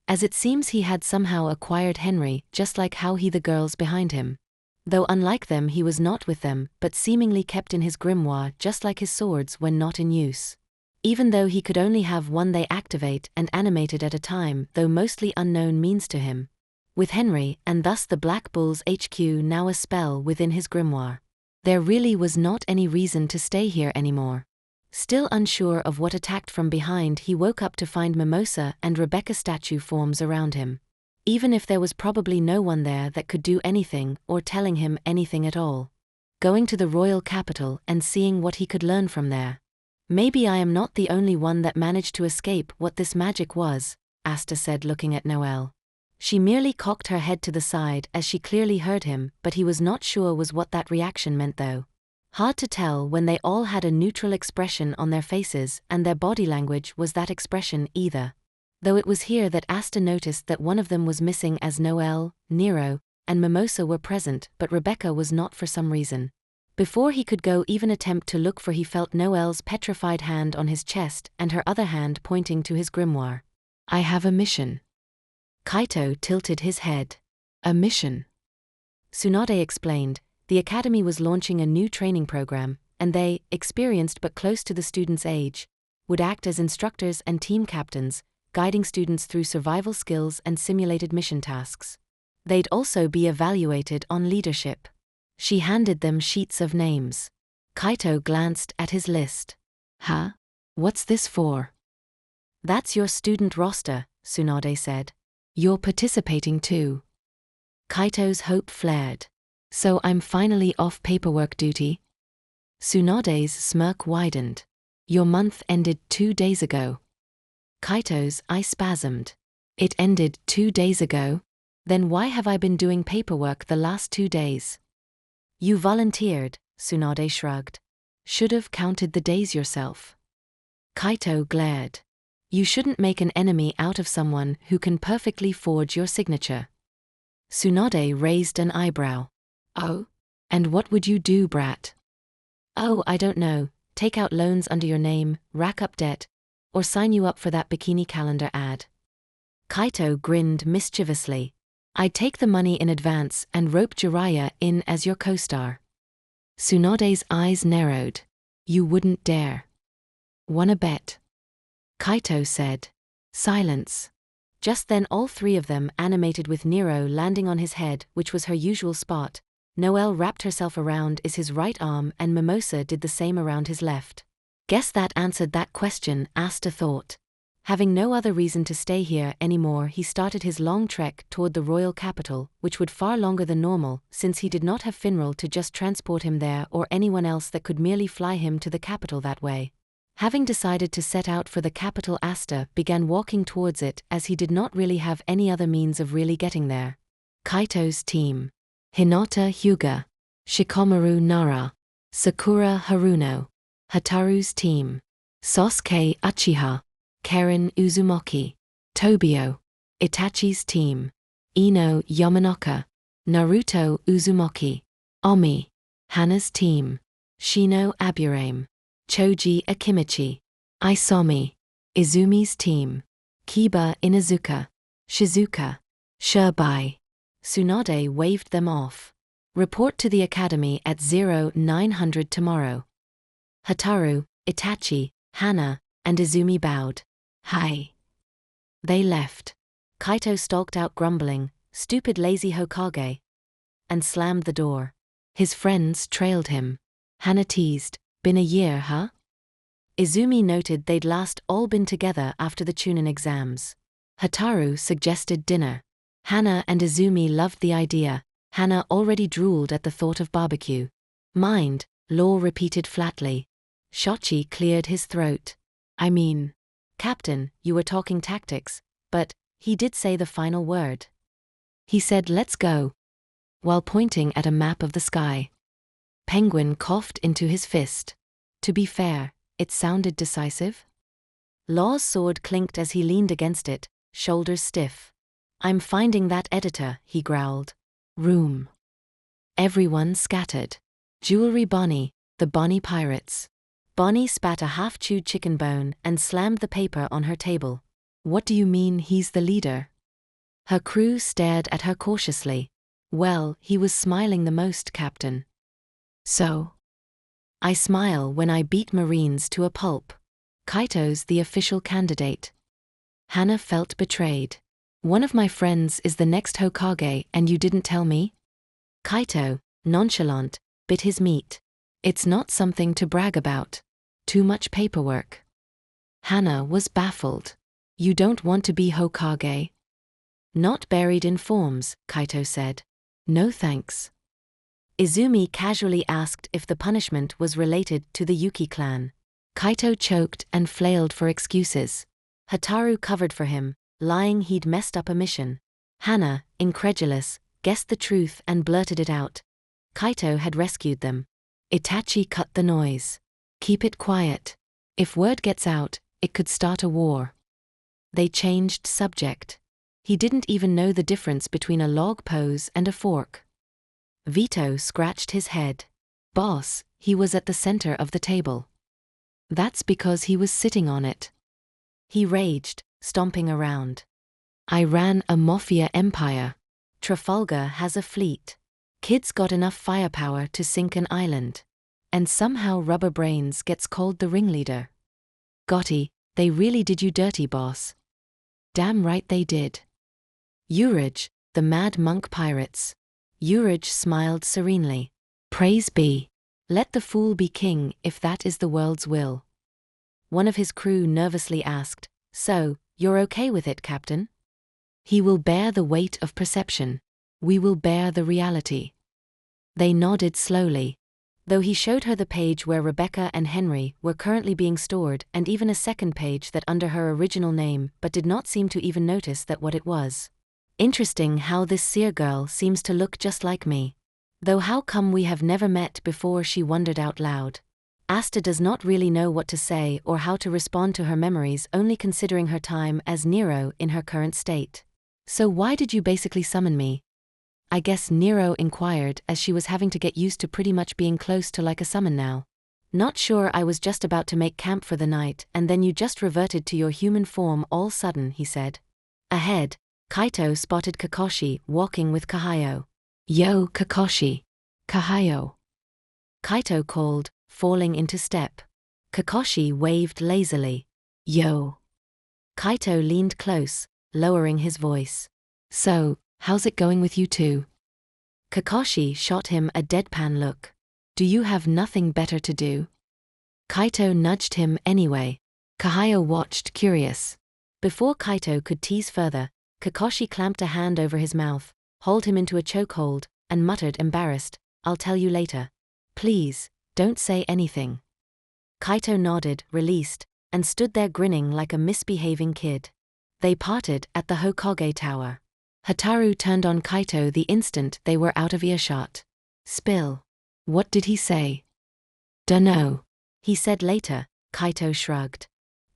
As it seems he had somehow acquired Henry, just like how he the girls behind him. Though unlike them he was not with them, but seemingly kept in his grimoire just like his swords when not in use. Even though he could only have one they activate and animated at a time, though mostly unknown means to him. With Henry, and thus the Black Bull's HQ now a spell within his grimoire. There really was not any reason to stay here anymore. Still unsure of what attacked from behind, he woke up to find Mimosa and Rebecca statue forms around him. Even if there was probably no one there that could do anything or telling him anything at all. Going to the royal capital and seeing what he could learn from there. "Maybe I am not the only one that managed to escape what this magic was," Asta said, looking at Noelle. She merely cocked her head to the side as she clearly heard him, but he was not sure was what that reaction meant though. Hard to tell when they all had a neutral expression on their faces and their body language was that expression either. Though it was here that Asta noticed that one of them was missing as Noelle, Nero, and Mimosa were present, but Rebecca was not for some reason. Before he could go even attempt to look for, he felt Noelle's petrified hand on his chest and her other hand pointing to his grimoire. "I have a mission." Kaito tilted his head. "A mission?" Tsunade explained. The academy was launching a new training program, and they, experienced but close to the students' age, would act as instructors and team captains, guiding students through survival skills and simulated mission tasks. They'd also be evaluated on leadership. She handed them sheets of names. Kaito glanced at his list. Huh? What's this for? That's your student roster, Tsunade said. You're participating too. Kaito's hope flared. So I'm finally off paperwork duty? Tsunade's smirk widened. Your month ended 2 days ago. Kaito's eye spasmed. It ended 2 days ago? Then why have I been doing paperwork the last 2 days? You volunteered, Tsunade shrugged. Should have counted the days yourself. Kaito glared. You shouldn't make an enemy out of someone who can perfectly forge your signature. Tsunade raised an eyebrow. Oh? And what would you do, brat? Oh, I don't know. Take out loans under your name, rack up debt, or sign you up for that bikini calendar ad. Kaito grinned mischievously. I'd take the money in advance and rope Jiraiya in as your co-star. Tsunade's eyes narrowed. You wouldn't dare. Wanna bet? Kaito said. Silence. Just then all three of them animated with Nero landing on his head, which was her usual spot. Noelle wrapped herself around his right arm and Mimosa did the same around his left. Guess that answered that question, Asta thought. Having no other reason to stay here anymore, he started his long trek toward the royal capital, which would far longer than normal, since he did not have Finral to just transport him there or anyone else that could merely fly him to the capital that way. Having decided to set out for the capital, Asta began walking towards it as he did not really have any other means of really getting there. Kaito's team. Hinata Hyuga. Shikamaru Nara. Sakura Haruno. Hataru's team. Sasuke Uchiha. Karen Uzumaki. Tobio. Itachi's team. Ino Yamanaka. Naruto Uzumaki. Omi. Hana's team. Shino Aburame. Choji Akimichi. Isomi. Izumi's team. Kiba Inazuka. Shizuka. Shirbai. Tsunade waved them off. Report to the academy at 0900 tomorrow. Hataru, Itachi, Hana, and Izumi bowed. Hi. They left. Kaito stalked out grumbling, stupid lazy Hokage, and slammed the door. His friends trailed him. Hana teased, been a year, huh? Izumi noted they'd last all been together after the Chunin exams. Hataru suggested dinner. Hana and Izumi loved the idea. Hana already drooled at the thought of barbecue. Mind, Law repeated flatly. Shochi cleared his throat. I mean, Captain, you were talking tactics, but he did say the final word. He said let's go, while pointing at a map of the sky. Penguin coughed into his fist. To be fair, it sounded decisive. Law's sword clinked as he leaned against it, shoulders stiff. I'm finding that editor, he growled. Room. Everyone scattered. Jewelry Bonnie, the Bonnie Pirates. Bonnie spat a half-chewed chicken bone and slammed the paper on her table. What do you mean he's the leader? Her crew stared at her cautiously. Well, he was smiling the most, Captain. So? I smile when I beat Marines to a pulp. Kaito's the official candidate. Hana felt betrayed. One of my friends is the next Hokage and you didn't tell me? Kaito, nonchalant, bit his meat. It's not something to brag about. Too much paperwork. Hana was baffled. You don't want to be Hokage? Not buried in forms, Kaito said. No thanks. Izumi casually asked if the punishment was related to the Yuki clan. Kaito choked and flailed for excuses. Hataru covered for him, lying he'd messed up a mission. Hana, incredulous, guessed the truth and blurted it out. Kaito had rescued them. Itachi cut the noise. Keep it quiet. If word gets out, it could start a war. They changed subject. He didn't even know the difference between a log pose and a fork. Vito scratched his head. Boss, he was at the center of the table. That's because he was sitting on it. He raged, stomping around. I ran a mafia empire. Trafalgar has a fleet. Kids got enough firepower to sink an island. And somehow Rubber Brains gets called the ringleader. Gotti, they really did you dirty, boss. Damn right they did. Urage, the Mad Monk Pirates. Urge smiled serenely. Praise be. Let the fool be king if that is the world's will. One of his crew nervously asked, So, you're okay with it, Captain? He will bear the weight of perception. We will bear the reality. They nodded slowly. Though he showed her the page where Rebecca and Henry were currently being stored, and even a second page that under her original name, but did not seem to even notice that what it was. Interesting how this seer girl seems to look just like me. Though how come we have never met before, she wondered out loud. Asta does not really know what to say or how to respond to her memories, only considering her time as Nero in her current state. So why did you basically summon me? I guess Nero inquired as she was having to get used to pretty much being close to like a summon now. Not sure, I was just about to make camp for the night and then you just reverted to your human form all sudden, he said. Ahead, Kaito spotted Kakashi walking with Kahayo. Yo, Kakashi. Kahayo. Kaito called, falling into step. Kakashi waved lazily. Yo. Kaito leaned close, lowering his voice. So, how's it going with you two? Kakashi shot him a deadpan look. Do you have nothing better to do? Kaito nudged him anyway. Kahayo watched, curious. Before Kaito could tease further, Kakashi clamped a hand over his mouth, hauled him into a chokehold, and muttered embarrassed, I'll tell you later. Please, don't say anything. Kaito nodded, released, and stood there grinning like a misbehaving kid. They parted at the Hokage tower. Hataru turned on Kaito the instant they were out of earshot. Spill. What did he say? Dunno. He said later. Kaito shrugged.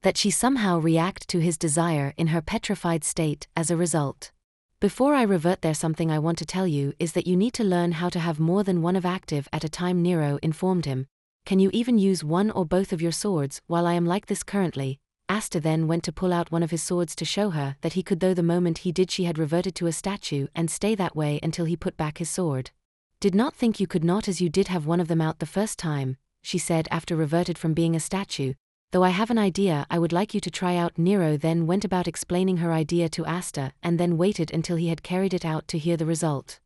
That she somehow react to his desire in her petrified state as a result. Before I revert there, something I want to tell you is that you need to learn how to have more than one of active at a time, Nero informed him. Can you even use one or both of your swords while I am like this currently? Asta then went to pull out one of his swords to show her that he could, though the moment he did she had reverted to a statue and stay that way until he put back his sword. Did not think you could not, as you did have one of them out the first time, she said after reverted from being a statue. Though I have an idea I would like you to try out. Nero then went about explaining her idea to Asta and then waited until he had carried it out to hear the result.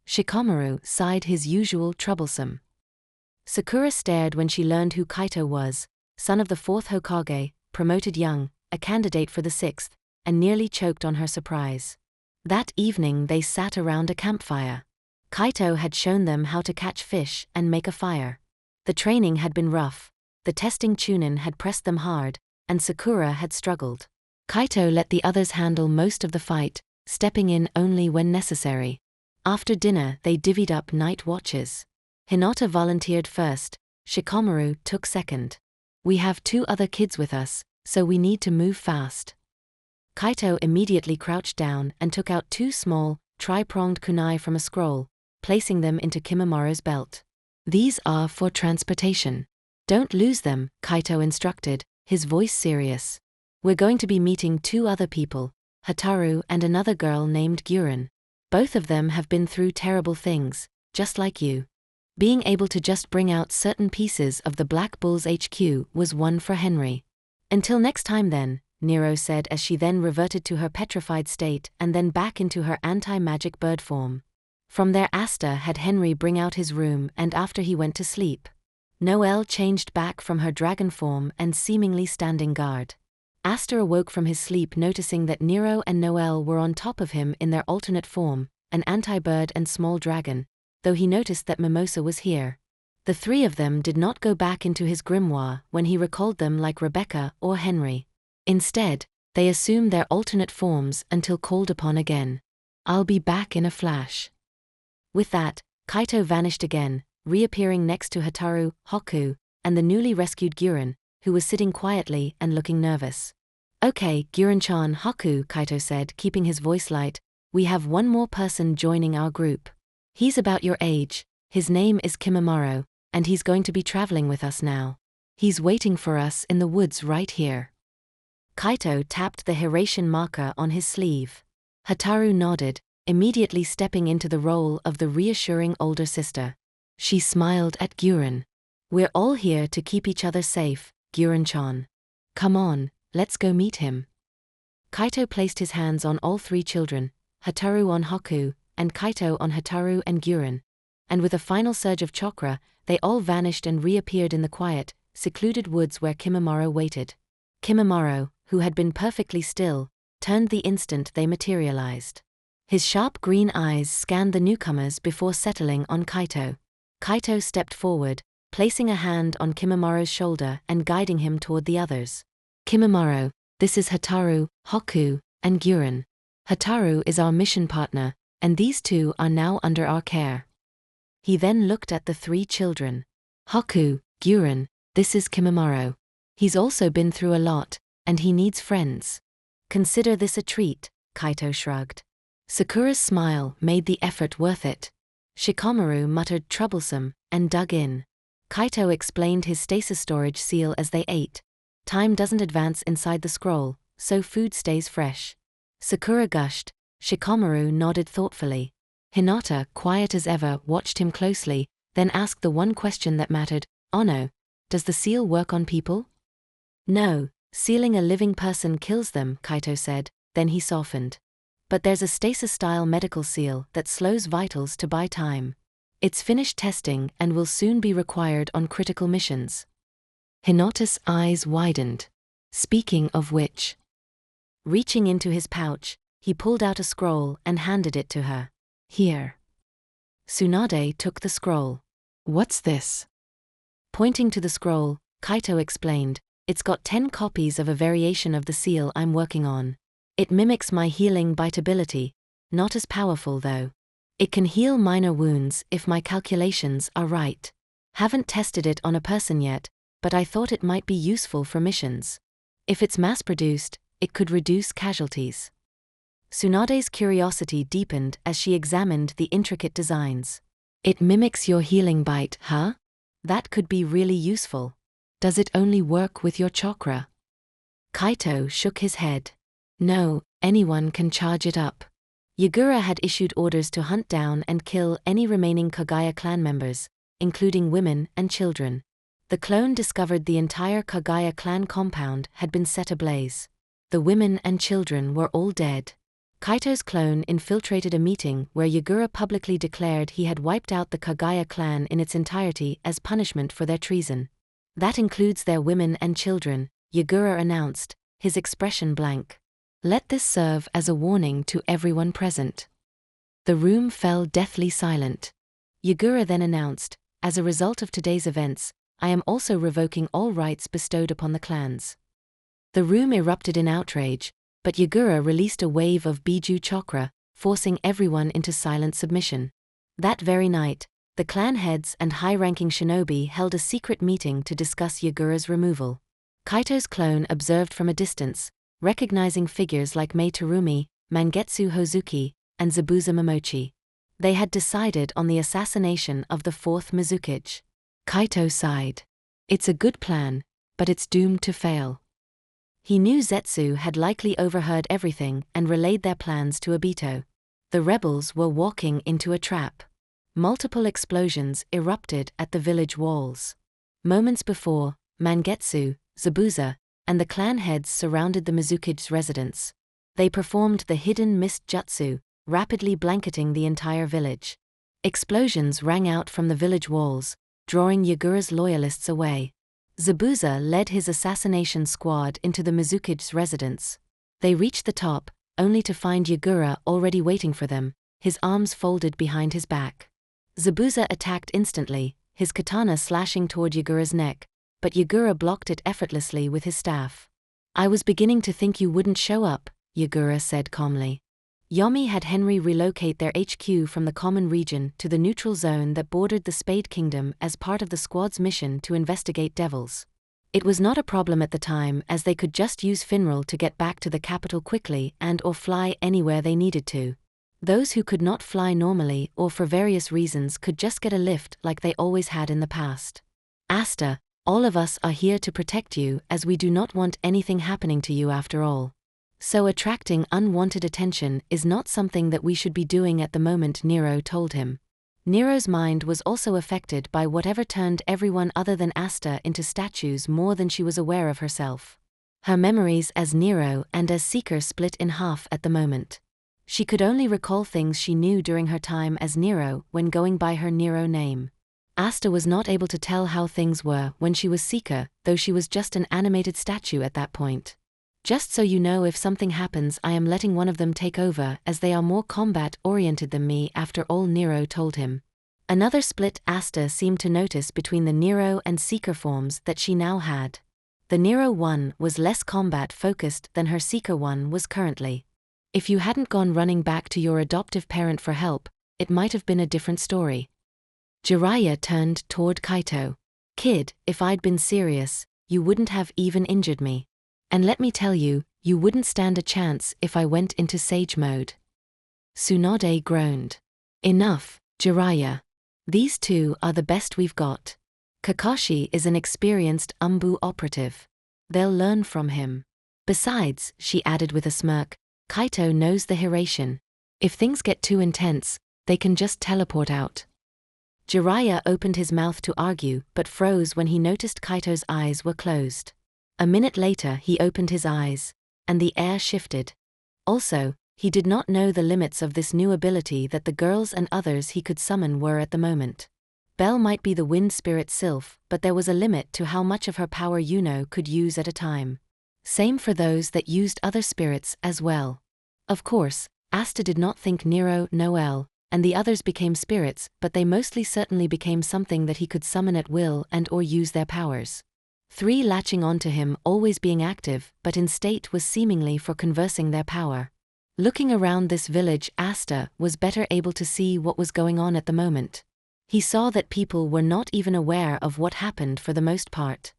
Shikamaru sighed, his usual troublesome. Sakura stared when she learned who Kaito was, son of the 4th Hokage, promoted young, a candidate for the 6th, and nearly choked on her surprise. That evening they sat around a campfire. Kaito had shown them how to catch fish and make a fire. The training had been rough. The testing Chunin had pressed them hard, and Sakura had struggled. Kaito let the others handle most of the fight, stepping in only when necessary. After dinner they divvied up night watches. Hinata volunteered first, Shikamaru took second. We have 2 other kids with us, so we need to move fast. Kaito immediately crouched down and took out 2 small, tri-pronged kunai from a scroll, placing them into Kimimura's belt. These are for transportation. Don't lose them, Kaito instructed, his voice serious. We're going to be meeting 2 other people, Hataru and another girl named Guren. Both of them have been through terrible things, just like you. Being able to just bring out certain pieces of the Black Bull's HQ was one for Henry. Until next time then, Nero said as she then reverted to her petrified state and then back into her anti-magic bird form. From there Asta had Henry bring out his room, and after he went to sleep, Noelle changed back from her dragon form and seemingly standing guard. Asta awoke from his sleep noticing that Nero and Noelle were on top of him in their alternate form, an anti-bird and small dragon, though he noticed that Mimosa was here. The 3 of them did not go back into his grimoire when he recalled them like Rebecca or Henry. Instead, they assumed their alternate forms until called upon again. I'll be back in a flash. With that, Kaito vanished again, reappearing next to Hataru, Hoku, and the newly rescued Guren, who was sitting quietly and looking nervous. Okay, Guren-chan, Hoku, Kaito said, keeping his voice light, we have one more person joining our group. He's about your age, his name is Kimimaro, and he's going to be traveling with us now. He's waiting for us in the woods right here. Kaito tapped the Hiratian marker on his sleeve. Hataru nodded, immediately stepping into the role of the reassuring older sister. She smiled at Guren. We're all here to keep each other safe, Guren-chan. Come on, let's go meet him. Kaito placed his hands on all 3 children, Hataru on Haku, and Kaito on Hataru and Guren. And with a final surge of chakra, they all vanished and reappeared in the quiet, secluded woods where Kimimaro waited. Kimimaro, who had been perfectly still, turned the instant they materialized. His sharp green eyes scanned the newcomers before settling on Kaito. Kaito stepped forward, placing a hand on Kimimaro's shoulder and guiding him toward the others. Kimimaro, this is Hataru, Haku, and Guren. Hataru is our mission partner, and these two are now under our care. He then looked at the three children. Haku, Guren, this is Kimimaro. He's also been through a lot, and he needs friends. Consider this a treat, Kaito shrugged. Sakura's smile made the effort worth it. Shikamaru muttered troublesome, and dug in. Kaito explained his stasis storage seal as they ate. Time doesn't advance inside the scroll, so food stays fresh. Sakura gushed. Shikamaru nodded thoughtfully. Hinata, quiet as ever, watched him closely, then asked the one question that mattered. Ono, does the seal work on people? No, sealing a living person kills them, Kaito said, then he softened. But there's a stasis-style medical seal that slows vitals to buy time. It's finished testing and will soon be required on critical missions. Hinata's eyes widened. Speaking of which. Reaching into his pouch, he pulled out a scroll and handed it to her. Here. Tsunade took the scroll. What's this? Pointing to the scroll, Kaito explained, it's got 10 copies of a variation of the seal I'm working on. It mimics my healing bite ability, not as powerful though. It can heal minor wounds if my calculations are right. Haven't tested it on a person yet, but I thought it might be useful for missions. If it's mass-produced, it could reduce casualties. Tsunade's curiosity deepened as she examined the intricate designs. It mimics your healing bite, huh? That could be really useful. Does it only work with your chakra? Kaito shook his head. No, anyone can charge it up. Yagura had issued orders to hunt down and kill any remaining Kagaya clan members, including women and children. The clone discovered the entire Kagaya clan compound had been set ablaze. The women and children were all dead. Kaito's clone infiltrated a meeting where Yagura publicly declared he had wiped out the Kagaya clan in its entirety as punishment for their treason. That includes their women and children, Yagura announced, his expression blank. Let this serve as a warning to everyone present. The room fell deathly silent. Yagura then announced, as a result of today's events, I am also revoking all rights bestowed upon the clans. The room erupted in outrage, but Yagura released a wave of Biju chakra, forcing everyone into silent submission. That very night, the clan heads and high-ranking shinobi held a secret meeting to discuss Yagura's removal. Kaito's clone observed from a distance, recognizing figures like Mei Terumi, Mangetsu Hozuki, and Zabuza Momochi. They had decided on the assassination of the fourth Mizukage. Kaito sighed. It's a good plan, but it's doomed to fail. He knew Zetsu had likely overheard everything and relayed their plans to Obito. The rebels were walking into a trap. Multiple explosions erupted at the village walls. Moments before, Mangetsu, Zabuza, and the clan heads surrounded the Mizukage's residence. They performed the hidden mist jutsu, rapidly blanketing the entire village. Explosions rang out from the village walls, drawing Yagura's loyalists away. Zabuza led his assassination squad into the Mizukage's residence. They reached the top, only to find Yagura already waiting for them, his arms folded behind his back. Zabuza attacked instantly, his katana slashing toward Yagura's neck, but Yagura blocked it effortlessly with his staff. I was beginning to think you wouldn't show up, Yagura said calmly. Yomi had Henry relocate their HQ from the common region to the neutral zone that bordered the Spade Kingdom as part of the squad's mission to investigate devils. It was not a problem at the time as they could just use Finral to get back to the capital quickly and/or fly anywhere they needed to. Those who could not fly normally or for various reasons could just get a lift like they always had in the past. Asta, all of us are here to protect you as we do not want anything happening to you after all. So attracting unwanted attention is not something that we should be doing at the moment, Nero told him. Nero's mind was also affected by whatever turned everyone other than Asta into statues more than she was aware of herself. Her memories as Nero and as Seeker split in half at the moment. She could only recall things she knew during her time as Nero when going by her Nero name. Asta was not able to tell how things were when she was Seeker, though she was just an animated statue at that point. Just so you know, if something happens, I am letting one of them take over, as they are more combat-oriented than me, after all, Nero told him. Another split Asta seemed to notice between the Nero and Seeker forms that she now had. The Nero one was less combat-focused than her Seeker one was currently. If you hadn't gone running back to your adoptive parent for help, it might have been a different story. Jiraiya turned toward Kaito. Kid, if I'd been serious, you wouldn't have even injured me. And let me tell you, you wouldn't stand a chance if I went into Sage mode. Tsunade groaned. Enough, Jiraiya. These two are the best we've got. Kakashi is an experienced Umbu operative. They'll learn from him. Besides, she added with a smirk, Kaito knows the Hiraition. If things get too intense, they can just teleport out. Jiraiya opened his mouth to argue but froze when he noticed Kaito's eyes were closed. A minute later he opened his eyes, and the air shifted. Also, he did not know the limits of this new ability that the girls and others he could summon were at the moment. Belle might be the wind spirit Sylph, but there was a limit to how much of her power Yuno could use at a time. Same for those that used other spirits as well. Of course, Asta did not think Nero, Noel, and the others became spirits, but they mostly certainly became something that he could summon at will and or use their powers. 3 latching onto him, always being active, but in state was seemingly for conversing their power. Looking around this village, Asta was better able to see what was going on at the moment. He saw that people were not even aware of what happened for the most part.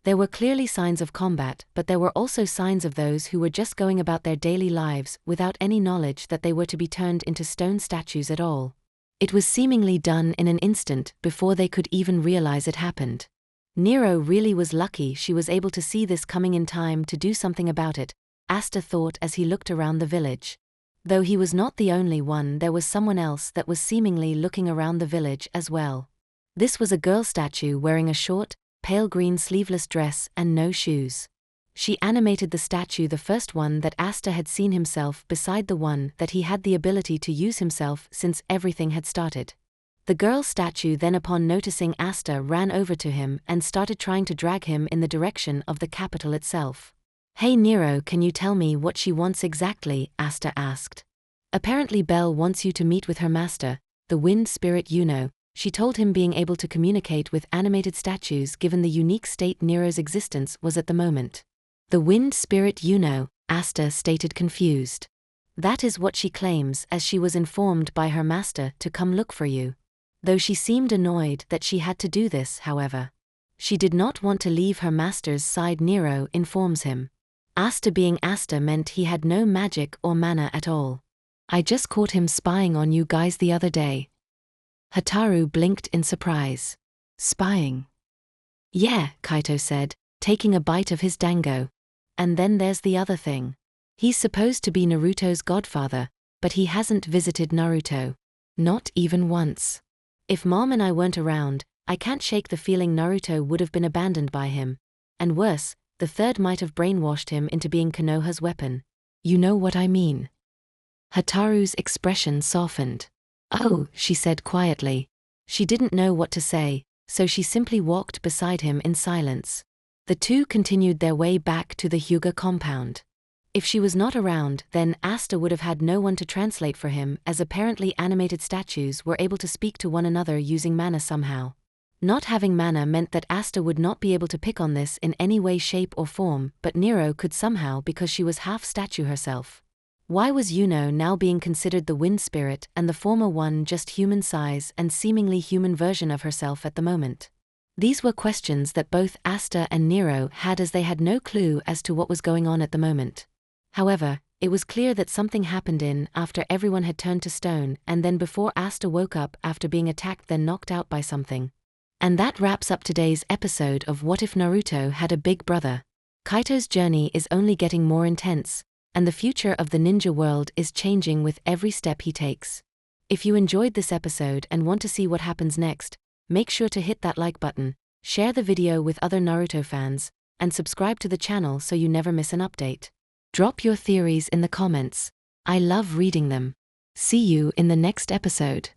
There were clearly signs of combat, but there were also signs of those who were just going about their daily lives without any knowledge that they were to be turned into stone statues at all. It was seemingly done in an instant before they could even realize it happened. Nero really was lucky she was able to see this coming in time to do something about it, Asta thought as he looked around the village. Though he was not the only one, there was someone else that was seemingly looking around the village as well. This was a girl statue wearing a short, pale green sleeveless dress and no shoes. She animated the statue, the first one that Asta had seen himself beside the one that he had the ability to use himself since everything had started. The girl statue then, upon noticing Asta, ran over to him and started trying to drag him in the direction of the capital itself. Hey Nero, can you tell me what she wants exactly? Asta asked. Apparently Belle wants you to meet with her master, the wind spirit Yuno. She told him being able to communicate with animated statues given the unique state Nero's existence was at the moment. The wind spirit Yuno, Asta stated confused. That is what she claims, as she was informed by her master to come look for you. Though she seemed annoyed that she had to do this, however. She did not want to leave her master's side, Nero informs him. Asta being Asta meant he had no magic or mana at all. I just caught him spying on you guys the other day. Hataru blinked in surprise. Spying? Yeah, Kaito said, taking a bite of his dango. And then there's the other thing. He's supposed to be Naruto's godfather, but he hasn't visited Naruto. Not even once. If Mom and I weren't around, I can't shake the feeling Naruto would have been abandoned by him. And worse, the third might have brainwashed him into being Konoha's weapon. You know what I mean? Hataru's expression softened. Oh, she said quietly. She didn't know what to say, so she simply walked beside him in silence. The two continued their way back to the Hyuga compound. If she was not around, then Asta would have had no one to translate for him, as apparently animated statues were able to speak to one another using mana somehow. Not having mana meant that Asta would not be able to pick on this in any way, shape or form, but Nero could somehow because she was half statue herself. Why was Yuno now being considered the wind spirit and the former one just human size and seemingly human version of herself at the moment? These were questions that both Asta and Nero had, as they had no clue as to what was going on at the moment. However, it was clear that something happened after everyone had turned to stone, and then before Asta woke up after being attacked, then knocked out by something. And that wraps up today's episode of What If Naruto Had a Big Brother. Kaito's journey is only getting more intense, and the future of the ninja world is changing with every step he takes. If you enjoyed this episode and want to see what happens next, make sure to hit that like button, share the video with other Naruto fans, and subscribe to the channel so you never miss an update. Drop your theories in the comments. I love reading them. See you in the next episode.